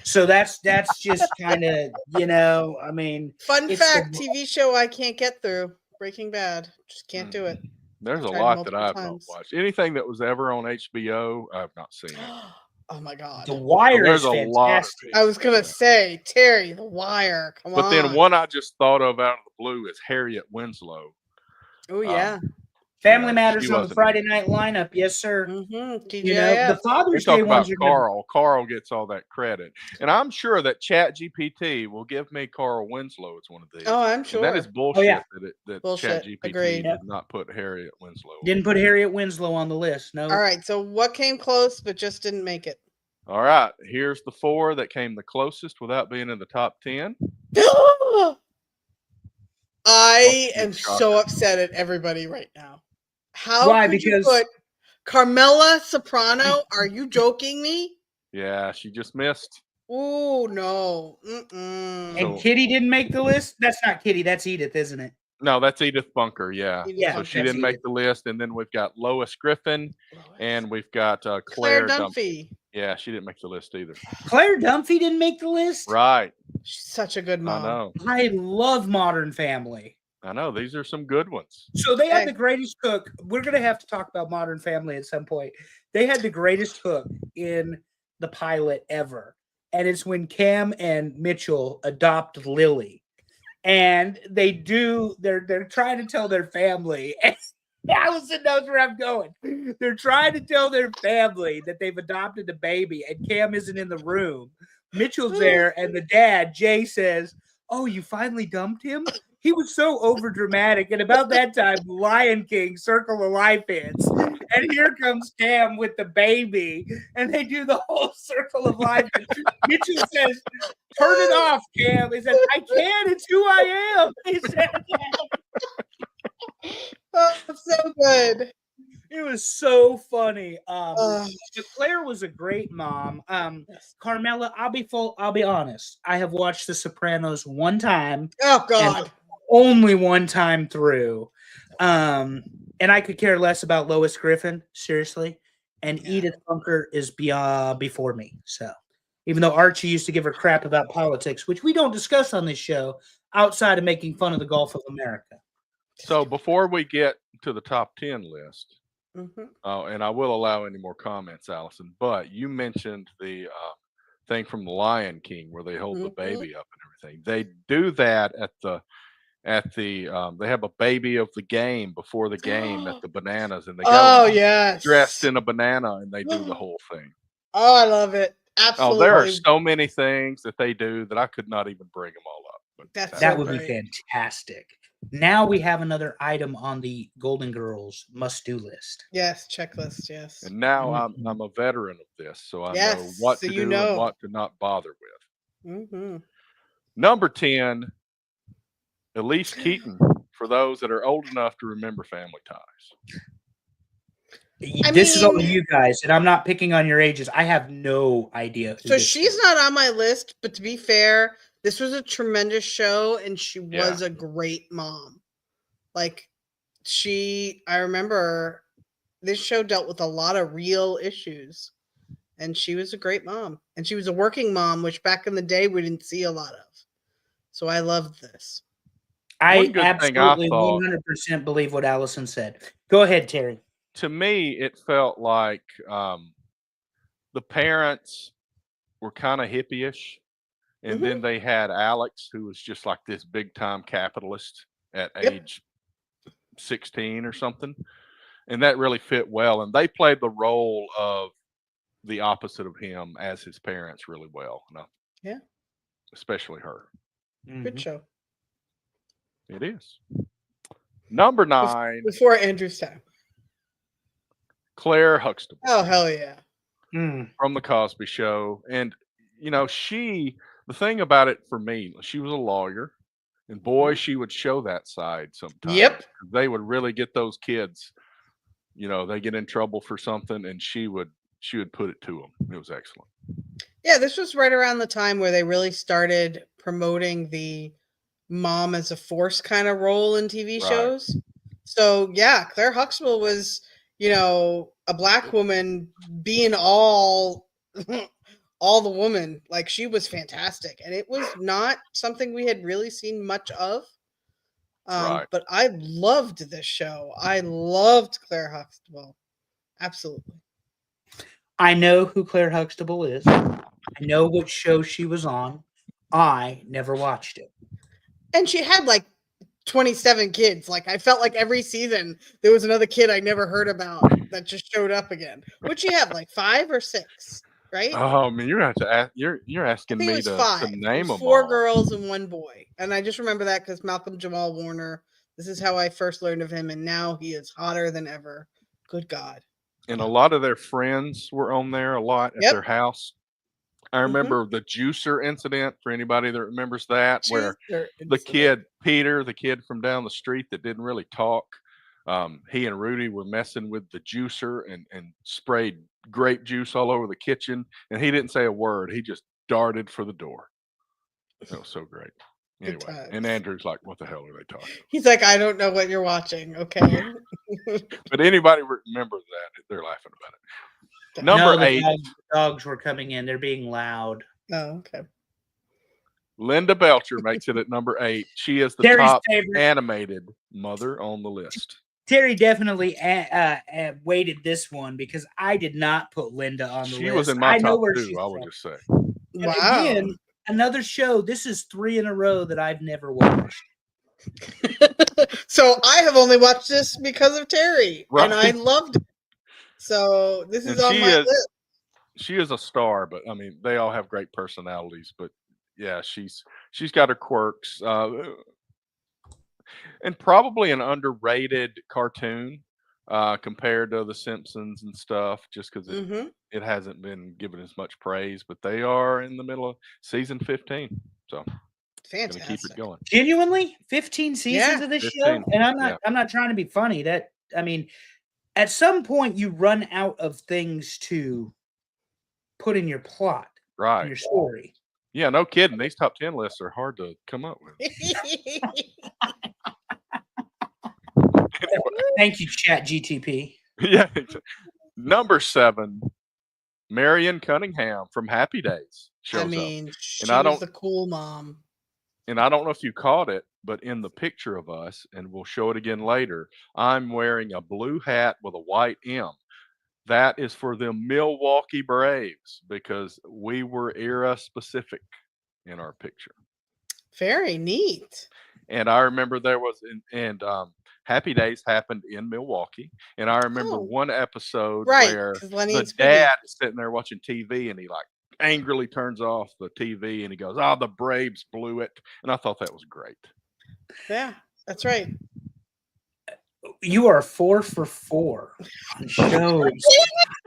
So that's just kind of, I mean. Fun fact, TV show I can't get through. Breaking Bad. Just can't do it. There's a lot that I've not watched. Anything that was ever on HBO, I've not seen it. Oh my God. The Wire There's is a fantastic. lot. I was going to say, Terry, The Wire. Come on. But then one I just thought of out of the blue is Harriet Winslow. Oh, yeah. Family Matters on the Friday night lineup. Yes, sir. The Father's Day ones are Carl. Carl gets all that credit. And I'm sure that Chat GPT will give me Carl Winslow as one of these. Oh, I'm sure. And that is bullshit that bullshit. Chat GPT Agreed. did not put Harriet Winslow. Didn't put Harriet Winslow on the list. No. All right. So what came close but just didn't make it? All right. Here's the 4 that came the closest without being in the top 10. I am so upset at everybody right now. Why? Could you put Carmela Soprano? Are you joking me? Yeah, she just missed. Oh, no. And Kitty didn't make the list? That's not Kitty. That's Edith, isn't it? No, that's Edith Bunker. Yeah. So she didn't make Edith. the list. And then we've got Lois Griffin and we've got Claire Dunphy. Yeah, she didn't make the list either. Claire Dunphy didn't make the list? Right. She's such a good mom. I know. I love Modern Family. I know. These are some good ones. So they had the greatest hook. We're going to have to talk about Modern Family at some point. They had the greatest hook in the pilot ever. And it's when Cam and Mitchell adopt Lily. And they're trying to tell their family. And Allison knows where I'm going. They're trying to tell their family that they've adopted a baby. And Cam isn't in the room. Mitchell's there. And the dad, Jay, says, "Oh, you finally dumped him?" He was so over dramatic. And about that time, Lion King Circle of Life hits. And here comes Cam with the baby. And they do the whole Circle of Life. Mitchell says, "Turn it off, Cam." He says, "I can. It's who I am." He said, "Oh, so good." It was so funny. Claire was a great mom. Carmela, I'll be honest. I have watched The Sopranos one time. Oh God. Only one time through. And I could care less about Lois Griffin, seriously. And Edith Bunker is before me. So even though Archie used to give her crap about politics, which we don't discuss on this show, outside of making fun of the Gulf of America. So before we get to the top 10 list, and I will allow any more comments, Allison, but you mentioned the thing from the Lion King where they hold the baby up and everything. They do that at at the they have a baby of the game before the game at the bananas, and they go Oh and dressed yes. in a banana, and they do the Oh, whole thing. I love it. Oh, there are Absolutely. so many things that they do that I could not even bring them all up. But That's That so would be great. fantastic. Now we have another item on the Golden Girls must-do list. Yes, checklist. Yes. and now Mhm. I'm a veteran of this, so I know Yes. what So to you do and know. what to not bother with. Hmm. Number 10, Elise Keaton, for those that are old enough to remember Family Ties. I This is all mean, you guys, and I'm not picking on your ages. I have no idea who so this she's is. not on my list, but to be fair, this was a tremendous show, and she Yeah. was a great mom. Like I remember this show dealt with a lot of real issues, and she was a great mom, and she was a working mom, which back in the day we didn't see a lot of. So I loved this. One I good thing I absolutely thought, 100% believe what Allison said. Go ahead, Terry. to me, it felt like the parents were kind of hippie-ish, and Hmm. then they had Alex, who was just like this big-time capitalist at Yep. age 16 or something, and that really fit well. And they played the role of the opposite of him as his parents really well. Yeah. Especially her. Good Mhm. show. It is. Number 9, Before Andrew's time. Claire Huxtable Oh hell yeah. Mm. from the Cosby Show. And the thing about it for me, she was a lawyer, and boy, she would show that side sometimes. Yep. They would really get those kids. They get in trouble for something, and she would put it to them. It was excellent. Yeah, this was right around the time where they really started promoting the mom as a force kind of role in TV Right. shows. So yeah, Claire Huxtable was, a black woman being all all the woman. Like she was fantastic. And it was not something we had really seen much of. Right. But I loved this show. I loved Claire Huxtable. Absolutely. I know who Claire Huxtable is. I know what show she was on. I never watched it. And she had like 27 kids. Like I felt like every season there was another kid I never heard about that just showed up again. Would she have like 5 or 6, right? Oh, I mean, you're gonna have to ask. You're I asking think it me was to 5. It name was them 4 all. girls and 1 boy. And I just remember that because Malcolm Jamal Warner, this is how I first learned of him. And now he is hotter than ever. Good God. And a lot of their friends were on there a lot at Yep. their house. I remember the juicer incident, for anybody that remembers that, where the kid Peter, the kid from down the street that didn't really talk, he and Rudy were messing with the juicer and sprayed grape juice all over the kitchen, and he didn't say a word. He just darted for the door. It was so great. Good Anyway, times. and Andrew's like, "What the hell are they talking about?" He's like, I don't know what you're watching. Okay. But anybody remembers that, they're laughing about it. No, Number the 8, dogs were coming in. They're being loud. Oh, okay. Linda Belcher makes it at number 8. She is the Terry's top favorite. animated mother on the list. Terry definitely weighted this one because I did not put Linda on the She list. was in my I know top where 2, she's I would from. just say. And Wow. again, another show. This is 3 in a row that I've never watched. So I have only watched this because of Terry, and I Right. loved it. So this And is on my list. she is a star, but I mean, they all have great personalities, but yeah, she's got her quirks. And probably an underrated cartoon compared to The Simpsons and stuff, just because Mm-hmm. it hasn't been given as much praise. But they are in the middle of season 15, so gonna keep it Fantastic. going. Genuinely, 15 seasons Yeah. of this 15, show, and yeah. I'm not trying to be funny. At some point you run out of things to put in your plot, in Right. your story. Yeah, no kidding. These top 10 lists are hard to come up with. Thank you, Chat GTP. Yeah. Number 7, Marion Cunningham from Happy Days shows I up. mean, she And I was don't the cool mom. and I don't know if you caught it, but in the picture of us, and we'll show it again later, I'm wearing a blue hat with a white M. That is for the Milwaukee Braves because we were era specific in our picture. Very neat. And I remember there was Happy Days happened in Milwaukee, and I remember Oh, one episode right, where because Lenny the and Squiggy. dad is sitting there watching TV, and he like angrily turns off the TV, and he goes, "Oh, the Braves blew it," and I thought that was great. Yeah, that's right. You are 4 for 4 on shows.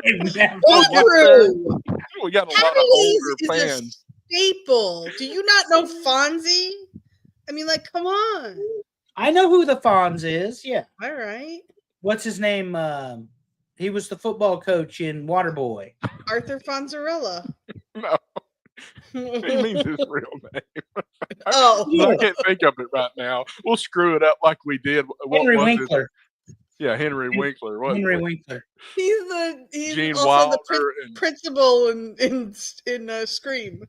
You've never watched. Andrew, We got a lot Happy of Days older is fans. a staple. Do you not know Fonzie? I mean, like, come on. I know who the Fonz is. Yeah. All right. What's his name? He was the football coach in Waterboy. Arthur Fonzarella. No, he means his real name. Oh, I can't think of it right now. We'll screw it up like we did. What Henry was Winkler. it? Yeah, Henry Winkler. What, Henry what- Winkler. he's Gene also the Wilder and principal in Scream.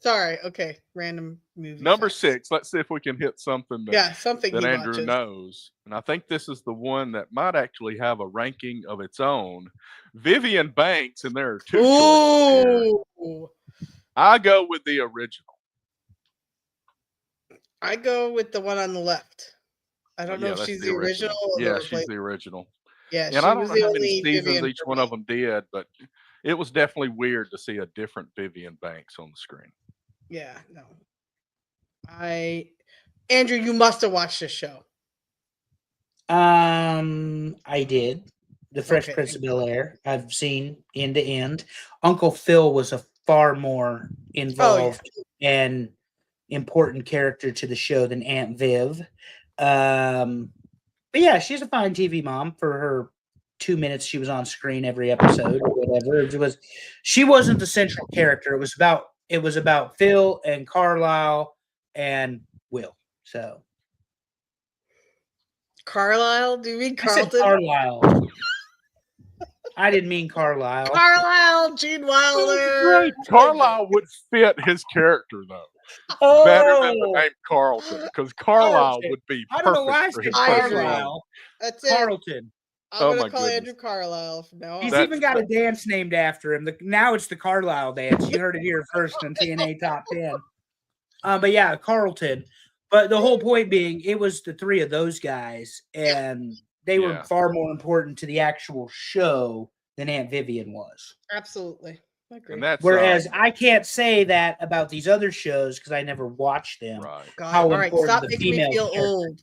Sorry. Okay. Random movie. number facts. 6. Let's see if we can hit something that, Yeah, something that he Andrew watches. knows. And I think this is the one that might actually have a ranking of its own. Vivian Banks, and there are 2 choices here. Ooh. I go with the original. I go with the one on the left. I don't know Yeah, if that's she's the original or Yeah, the she's replacement. the original. Yeah, And she I don't was know the how many only seasons Vivian each for one me. of them did, but it was definitely weird to see a different Vivian Banks on the screen. Yeah, no. Andrew, you must have watched this show. I did. The Fresh Okay, Prince thank of Bel-Air. I've seen end to end. Uncle Phil was a far more involved and important character to the show than Aunt Viv. But yeah, she's a fine TV mom for her 2 minutes she was on screen every episode or whatever. She wasn't the central character. It was about Phil and Carlisle and Will. So Carlisle? Do you mean I said Carlton? Carlisle. I didn't mean Carlisle. Carlisle, Gene Wilder. Right. Carlisle would fit his character though better than the name Carlton, because Carlisle Carlton. would be I don't know why I perfect for said his I agree. personality. Carlisle. That's it. Carlton. I'm Oh gonna my call goodness. Andrew Carlisle from now on. He's That- even got a dance named after him. Now it's the Carlisle dance. You heard it here first on TNA Top 10. But yeah, Carlton. But the whole point being, it was the 3 of those guys, and they were Yeah. far more important to the actual show than Aunt Vivian was. Absolutely. I agree. And that's Whereas I can't say that about these other shows because I never watched them. right. God, how all right, important stop the making me female feel character old.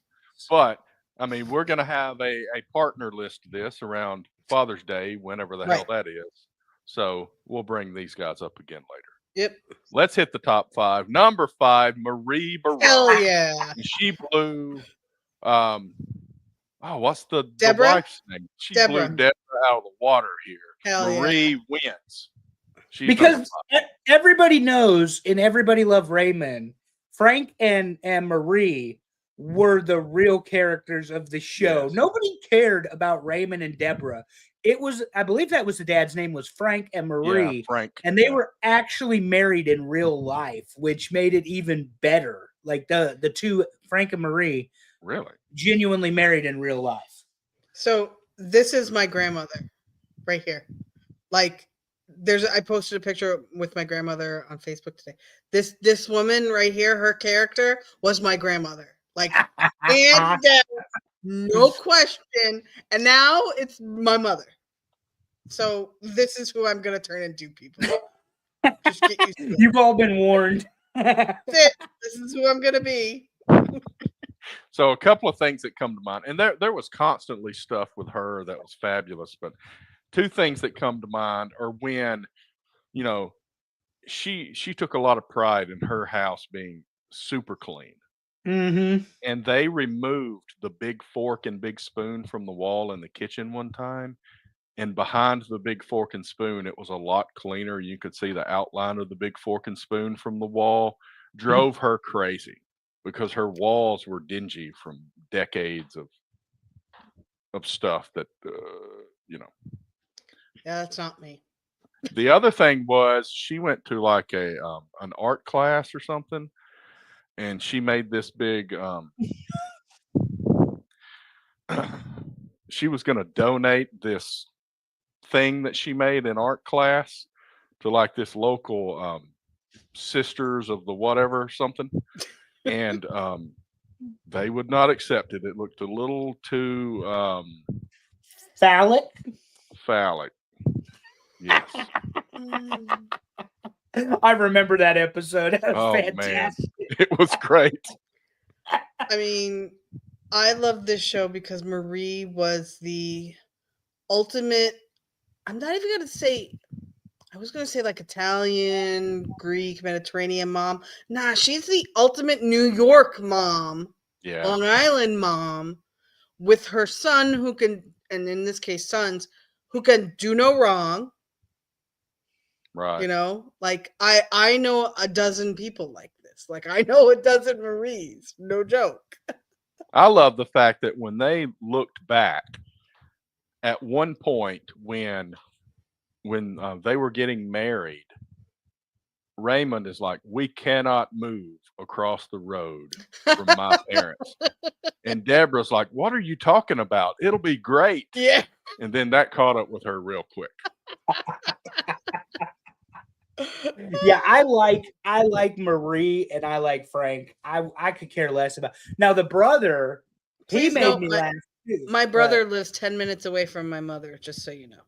But I mean, we're going to have a partner list of this around Father's Day, whenever the hell that is. So we'll bring these guys up again later. Yep. Let's hit the top 5. Number 5, Marie Barra. Hell yeah. She blew. What's the Deborah? wife's name? She Deborah. blew Deborah out of the water here. Hell Marie wins. She's because number 5. everybody knows and everybody loved Raymond. Frank and Marie were the real characters of the show. Yes. Nobody cared about Raymond and Deborah. It was, I believe that was the dad's name was Frank and Marie. Yeah, Frank. And they were actually married in real life, which made it even better. Like the 2, Frank and Marie, Really? genuinely married in real life. So this is my grandmother right here. Like I posted a picture with my grandmother on Facebook today. This woman right here, her character was my grandmother. Like and no question. And now it's my mother. So this is who I'm gonna turn into, people. Just get used to it. You've all been warned. That's it. This is who I'm gonna be. So a couple of things that come to mind, and there was constantly stuff with her that was fabulous, but 2 things that come to mind are when, you know, she took a lot of pride in her house being super clean. Mm-hmm. And they removed the big fork and big spoon from the wall in the kitchen one time. And behind the big fork and spoon, it was a lot cleaner. You could see the outline of the big fork and spoon from the wall. Drove her crazy because her walls were dingy from decades of stuff that, you know. Yeah, that's not me. The other thing was she went to like an art class or something, and she made this big she was going to donate this thing that she made in art class to like this local sisters of the whatever something, and they would not accept it. It looked a little too Phallic. phallic. Yes. I remember that episode. That was Oh fantastic. man, it was great. I mean, I love this show because Marie was the ultimate. I'm not even going to say, I was going to say like Italian, Greek, Mediterranean mom. Nah, she's the ultimate New York mom, Yeah. Long Island mom, with her son who can, and in this case, sons who can do no wrong. Right. You know, like I know a dozen people like this. Like I know a dozen Maries. No joke. I love the fact that when they looked back at one point when they were getting married, Raymond is like, "We cannot move across the road from my parents," and Deborah's like, "What are you talking about? It'll be great." Yeah. And then that caught up with her real quick. Yeah, I like Marie and I like Frank. I could care less about. Now the brother, Please he note, made me laugh too. My brother lives 10 minutes away from my mother, just so you know.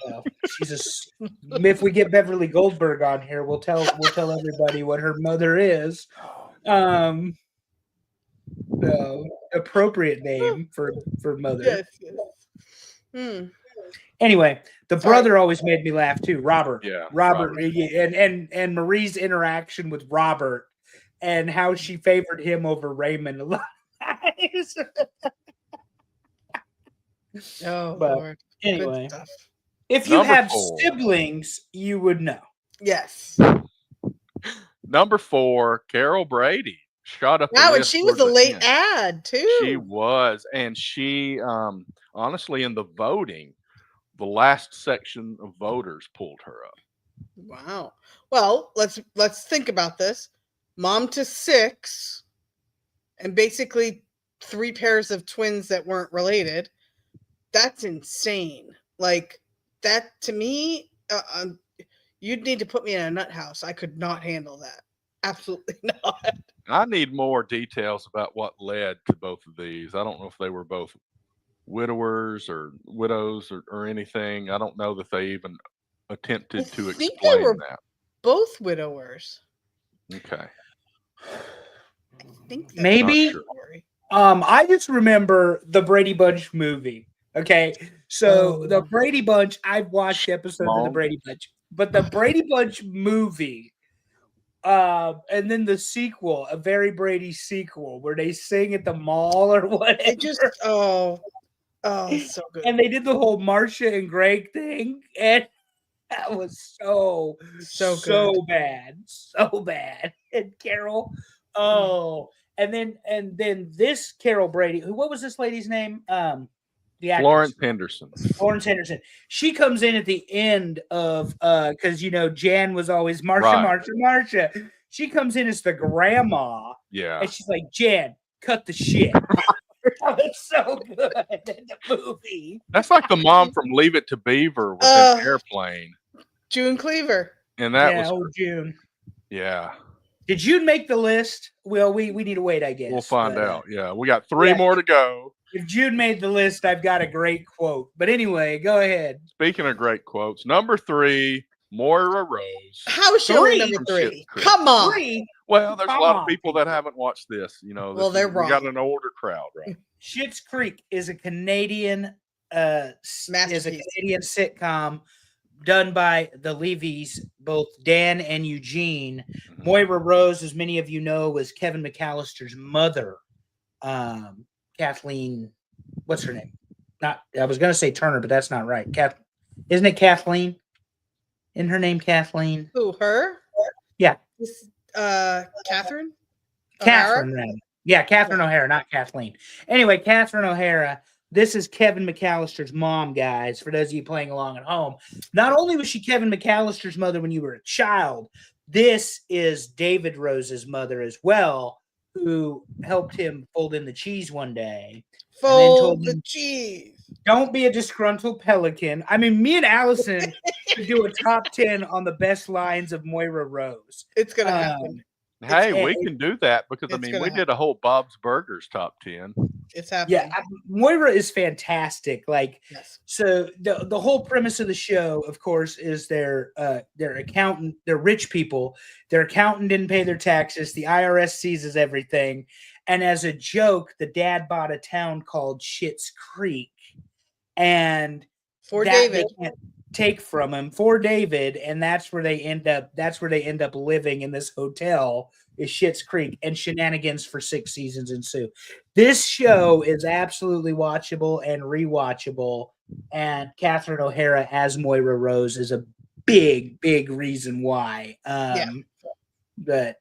Well, if we get Beverly Goldberg on here, we'll tell everybody what her mother is. Appropriate name for mother. Yes. Hmm. Anyway, the brother always made me laugh too. Robert. Yeah. Robert. And Marie's interaction with Robert and how she favored him over Raymond a lot. Oh, But Lord. anyway, Good stuff. if you Number have 4. siblings, you would know. Yes. Number 4, Carol Brady shot up. Wow, the and list she was towards a the late end. ad too. She was, and she honestly, in the voting, the last section of voters pulled her up. Wow. Well, let's think about this. Mom to 6, and basically 3 pairs of twins that weren't related. That's insane. Like that to me, you'd need to put me in a nut house. I could not handle that. Absolutely not. I need more details about what led to both of these. I don't know if they were both widowers or widows or anything. I don't know that they even attempted to think they explain were that. both widowers. Okay. I think that's Maybe. the story. I just remember the Brady Bunch movie. Okay, so the Brady Bunch, I've watched episodes of the Brady Bunch, but the Brady Bunch movie, and then the sequel, a Very Brady sequel, where they sing at the mall or whatever. It just so good. And they did the whole Marcia and Greg thing, and that was so bad, so bad. And Carol, and then this Carol Brady, what was this lady's name? The actress. Florence Henderson. She comes in at the end of because Jan was always Marcia. She comes in as the grandma. Yeah. And she's like, Jan, cut the shit. That was so good in the movie. That's like the mom from Leave It to Beaver with an airplane. June Cleaver. And that was June. Yeah. Did June make the list? Well, we need to wait, I guess. We'll find out. Yeah, we got 3 more to go. If June made the list, I've got a great quote. But anyway, go ahead. Speaking of great quotes, number 3, Moira Rose. How is she only number 3? Come on. 3? Well, there's a lot of people that haven't watched this. Well, they're wrong. We got an older crowd, right? Schitt's Creek is a Canadian sitcom done by the Levys, both Dan and Eugene. Mm-hmm. Moira Rose, as many of you know, was Kevin McAllister's mother. Kathleen, what's her name? I was going to say Turner, but that's not right. Isn't it Kathleen? Isn't her name Kathleen? Who, her? Yeah. Catherine? Catherine, then. Yeah, Catherine O'Hara, not Kathleen. Anyway, Catherine O'Hara. This is Kevin McAllister's mom, guys, for those of you playing along at home. Not only was she Kevin McAllister's mother when you were a child, this is David Rose's mother as well, who helped him fold in the cheese one day. and then told the him, cheese. don't be a disgruntled pelican. I mean, me and Allison could do a top 10 on the best lines of Moira Rose. It's gonna happen. Hey, we can do that because I it's mean gonna we did a whole Bob's Burgers top 10. It's happening. Yeah, Moira is fantastic. Like, Yes. so the whole premise of the show, of course, is their accountant, they're rich people. Their accountant didn't pay their taxes. The IRS seizes everything, and as a joke, the dad bought a town called Schitt's Creek, and For that David. they can't take from him for David, and that's where they end up. That's where they end up living in this hotel. Is Schitt's Creek, and shenanigans for 6 seasons ensue. This show is absolutely watchable and rewatchable, and Catherine O'Hara as Moira Rose is a big reason why. But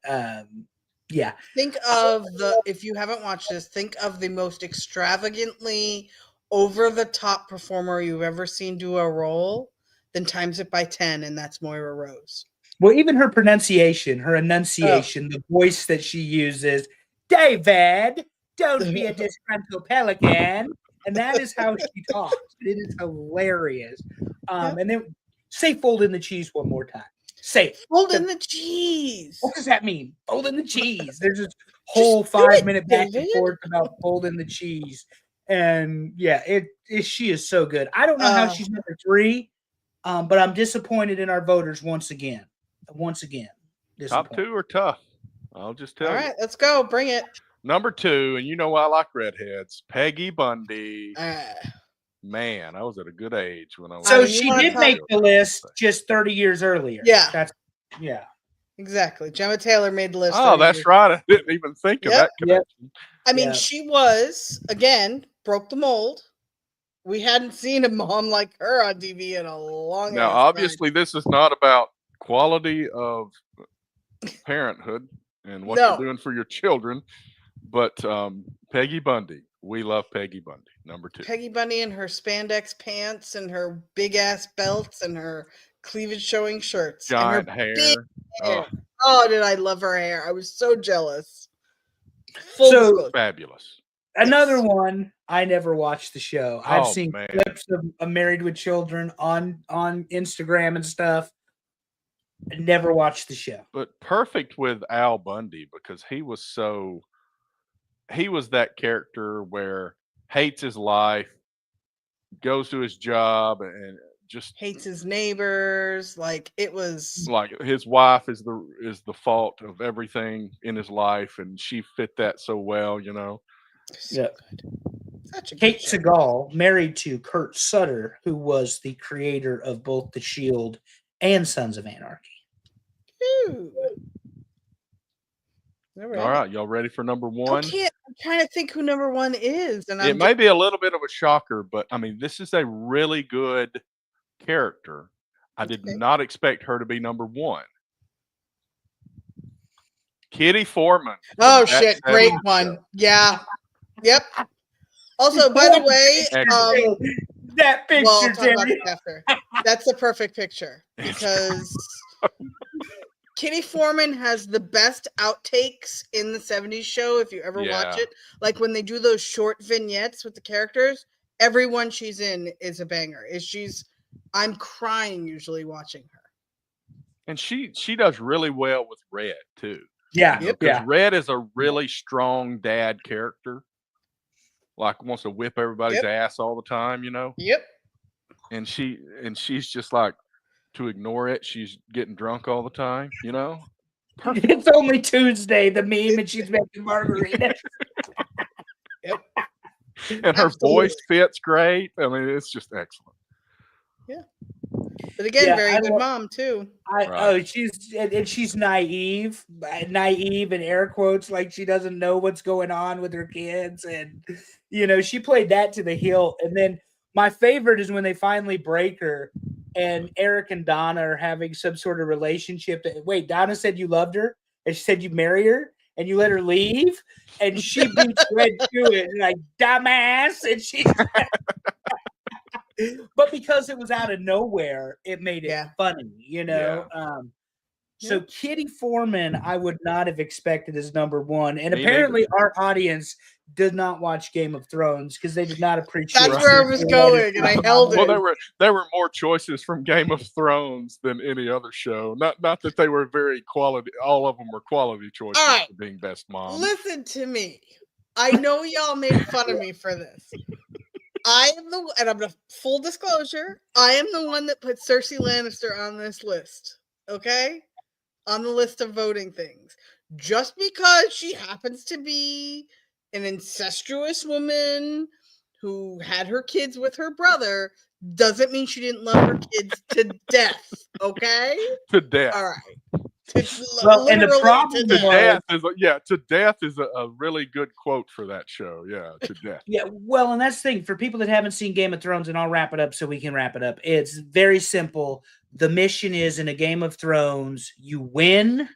yeah. Think of if you haven't watched this, think of the most extravagantly over-the-top performer you've ever seen do a role, then times it by 10, and that's Moira Rose. Well, even her pronunciation, her enunciation, the voice that she uses, David, don't be a disgruntled pelican. And that is how she talks. It is hilarious. And then say fold in the cheese one more time. Say fold in the cheese. What does that mean? Fold in the cheese. There's this whole 5-minute back and forth about fold in the cheese. And yeah, she is so good. I don't know how she's number 3, but I'm disappointed in our voters once again. Top 2 are tough. I'll just tell you. All right, let's go. Bring it. Number 2, and you know I like redheads. Peggy Bundy. Man, I was at a good age when I was. So she did make the list just 30 years earlier. Yeah. Yeah. Exactly. Gemma Taylor made the list. Oh, that's right. I didn't even think of that connection. I mean, she was, again, broke the mold. We hadn't seen a mom like her on TV in a long time. Now, obviously, this is not about quality of parenthood and what you're doing for your children, but Peggy Bundy. We love Peggy Bundy. Number 2. Peggy Bundy in her spandex pants and her big ass belts and her cleavage showing shirts. Giant and her hair. Oh, did I love her hair? I was so jealous. So fabulous. Another one. I never watched the show. I've seen clips of Married with Children on Instagram and stuff. I never watched the show. But perfect with Al Bundy because he was that character where hates his life, goes to his job and just hates his neighbors. Like it was like his wife is the fault of everything in his life, and she fit that so well, you know. Yeah. Kate Segal married to Kurt Sutter, who was the creator of both The Shield and Sons of Anarchy. Ooh. All right, y'all ready for number 1? I'm trying to think who number 1 is, and it may be a little bit of a shocker, but I mean, this is a really good character. I did not expect her to be number 1. Kitty Foreman. Oh shit! Great one. Yeah. Yep. Also, by the way, that picture. Well, I'll talk about it after. That's the perfect picture because Kitty Foreman has the best outtakes in the 70s show. If you ever watch it, like when they do those short vignettes with the characters, everyone she's in is a banger. I'm crying usually watching her. And she does really well with Red too. Yeah, because Red is a really strong dad character. Like wants to whip everybody's ass all the time, you know. Yep. And she's just like to ignore it. She's getting drunk all the time, you know. Perfect. It's only Tuesday. The meme, and she's making margaritas. Yep. And her voice fits great. I mean, it's just excellent. Yeah. But again, very good mom too. She's naive in air quotes, like she doesn't know what's going on with her kids, and you know she played that to the hilt. And then my favorite is when they finally break her, and Eric and Donna are having some sort of relationship. Wait, Donna said you loved her, and she said you marry her, and you let her leave, and she beats Red to it, like dumbass, and she. But because it was out of nowhere, it made it funny, you know. So Kitty Foreman, I would not have expected as number one, and Me apparently our audience did not watch Game of Thrones because they did not appreciate. That's where I was going, and I held it. Well, there were more choices from Game of Thrones than any other show. Not that they were very quality. All of them were quality choices for being best mom. Listen to me. I know y'all made fun of me for this. I am and I'm gonna full disclosure. I am the one that put Cersei Lannister on this list. Okay, on the list of voting things, just because she happens to be an incestuous woman who had her kids with her brother doesn't mean she didn't love her kids to death. Okay, to death. All right. Well, and the problem to death is a really good quote for that show. Yeah, to death. Yeah, well, and that's the thing for people that haven't seen Game of Thrones, and I'll wrap it up so we can wrap it up. It's very simple. The mission is in a Game of Thrones, you win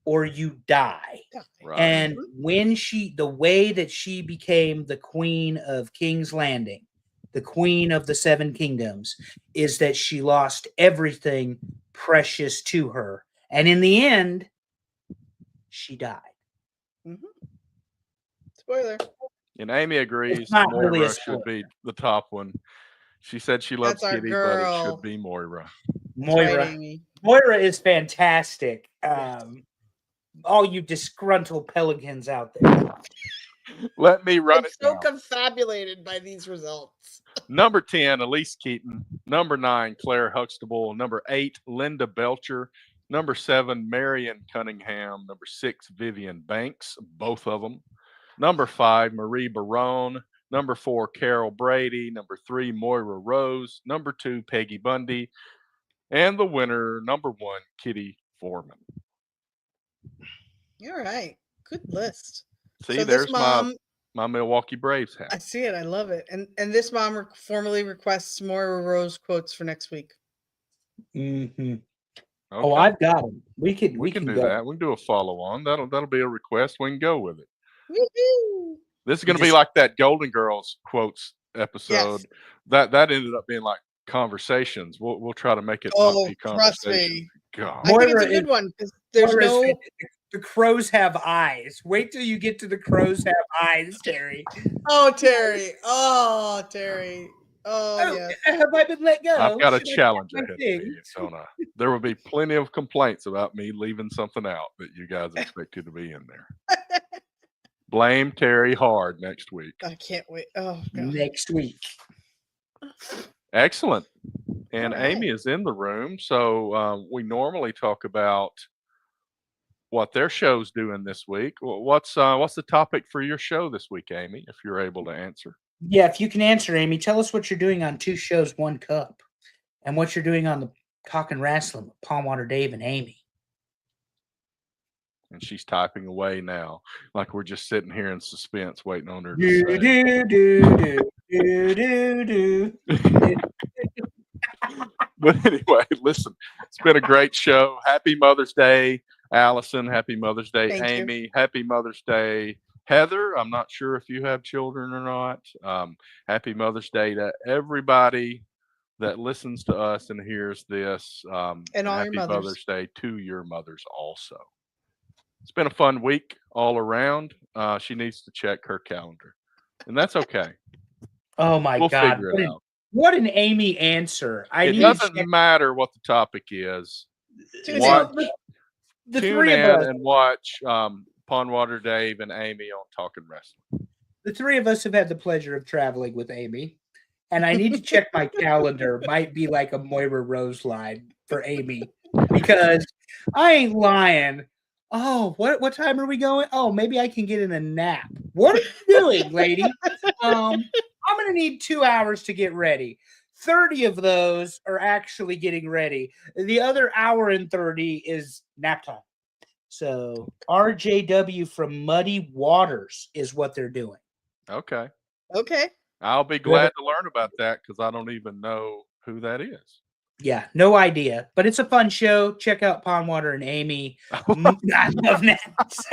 or you die. Right. And the way that she became the queen of King's Landing, the queen of the Seven Kingdoms, is that she lost everything precious to her. And in the end, she died. Mm-hmm. Spoiler. And Amy agrees Moira really should be the top one. She said she loves Kitty, but it should be Moira. Moira is fantastic. All you disgruntled pelicans out there. Let me run it so down. Confabulated by these results. Number 10, Elise Keaton. Number 9, Claire Huxtable. Number 8, Linda Belcher. Number 7, Marion Cunningham. Number 6, Vivian Banks, both of them. Number 5, Marie Barone. Number 4, Carol Brady. Number 3, Moira Rose. Number 2, Peggy Bundy. And the winner, number 1, Kitty Foreman. All right. Good list. See, so there's my Milwaukee Braves hat. I see it. I love it. And this mom formally requests Moira Rose quotes for next week. Mm-hmm. Okay. Oh, I've got them. We can do go. that. We can do a follow on. That'll be a request. We can go with it. Woo-hoo. This is going to be like that Golden Girls quotes episode. Yes. That ended up being like conversations. We'll try to make it not be conversations. God. I think it's a good one because there's the crows have eyes. Wait till you get to the crows have eyes, Terry. Oh, Terry. Oh, Terry. Oh, yes. Have I been let go? I've got a challenge ahead of me, don't I? There will be plenty of complaints about me leaving something out that you guys expected to be in there. Blame Terry hard next week. I can't wait. Oh, God. Next week. Excellent. And Amy is in the room. So we normally talk about what their show's doing this week. What's the topic for your show this week, Amy, if you're able to answer? Yeah, if you can answer, Amy, tell us what you're doing on 2 Shows, 1 Cup, and what you're doing on the Talking Wrestling with Palmwater Dave and Amy. And she's typing away now, like we're just sitting here in suspense, waiting on her to say. But anyway, listen, it's been a great show. Happy Mother's Day, Allison. Happy Mother's Day, Thank Amy. You. Happy Mother's Day, Heather. I'm not sure if you have children or not. Happy Mother's Day to everybody that listens to us and hears this. And all happy your mothers. Mother's Day to your mothers also. It's been a fun week all around. She needs to check her calendar, and that's okay. Oh my we'll God! Figure it out. What an Amy answer! It doesn't matter what the topic is. Tune the tune three in of us and watch Pondwater Dave and Amy on Talking Wrestling. The 3 of us have had the pleasure of traveling with Amy, and I need to check my calendar. Might be like a Moira Rose line for Amy because I ain't lying. Oh, what time are we going? Oh, maybe I can get in a nap. What are you doing, lady? I'm going to need 2 hours to get ready. 30 of those are actually getting ready. The other hour and 30 is nap time. So RJW from Muddy Waters is what they're doing. Okay. I'll be glad to learn about that because I don't even know who that is. Yeah, no idea, but it's a fun show. Check out Pondwater and Amy. I love naps.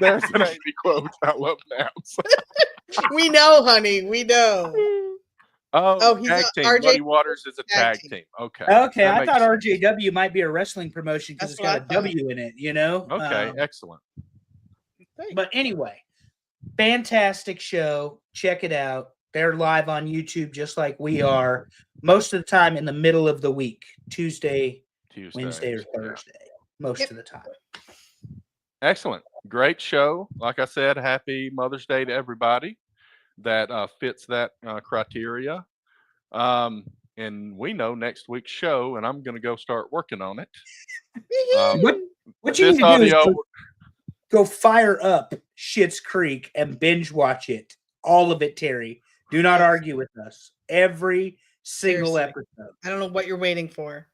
There's an Amy quote. I love naps. We know, honey. We know. Oh, he's tag team. RJ Muddy Waters is a tag tag team. team. Okay. Okay, That I makes thought sense. RJW might be a wrestling promotion because That's it's got a what I thought. W in it, you know? Okay, excellent. But anyway, fantastic show. Check it out. They're live on YouTube just like we are. Most of the time in the middle of the week, Tuesday, Wednesday, or Tuesdays, yeah. Thursday. Most of the time. Excellent. Great show. Like I said, happy Mother's Day to everybody that fits that criteria. And we know next week's show, and I'm going to go start working on it. What you This need to do is audio, go fire up Schitt's Creek and binge watch it. All of it, Terry. Do not argue with us. Every single Seriously. episode. I don't know what you're waiting for.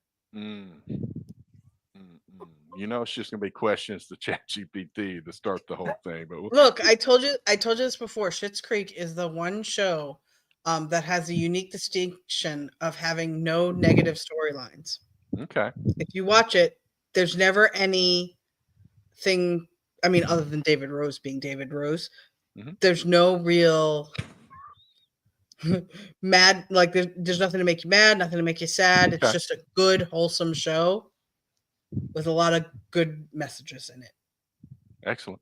you know, it's just going to be questions to ChatGPT to start the whole thing. But Look, I told you this before. Schitt's Creek is the one show that has a unique distinction of having no negative storylines. Okay. If you watch it, there's never anything. I mean, other than David Rose being David Rose, there's no real mad. Like there's nothing to make you mad, nothing to make you sad. It's just a good, wholesome show with a lot of good messages in it. Excellent.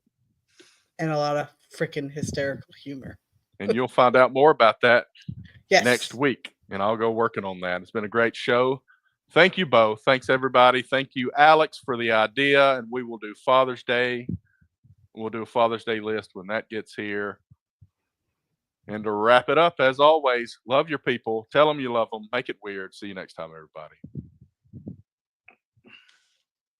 And a lot of freaking hysterical humor. And you'll find out more about that next week. And I'll go working on that. It's been a great show. Thank you both. Thanks, everybody. Thank you, Alex, for the idea. And we will do Father's Day. We'll do a Father's Day list when that gets here. And to wrap it up, as always, love your people. Tell them you love them. Make it weird. See you next time, everybody.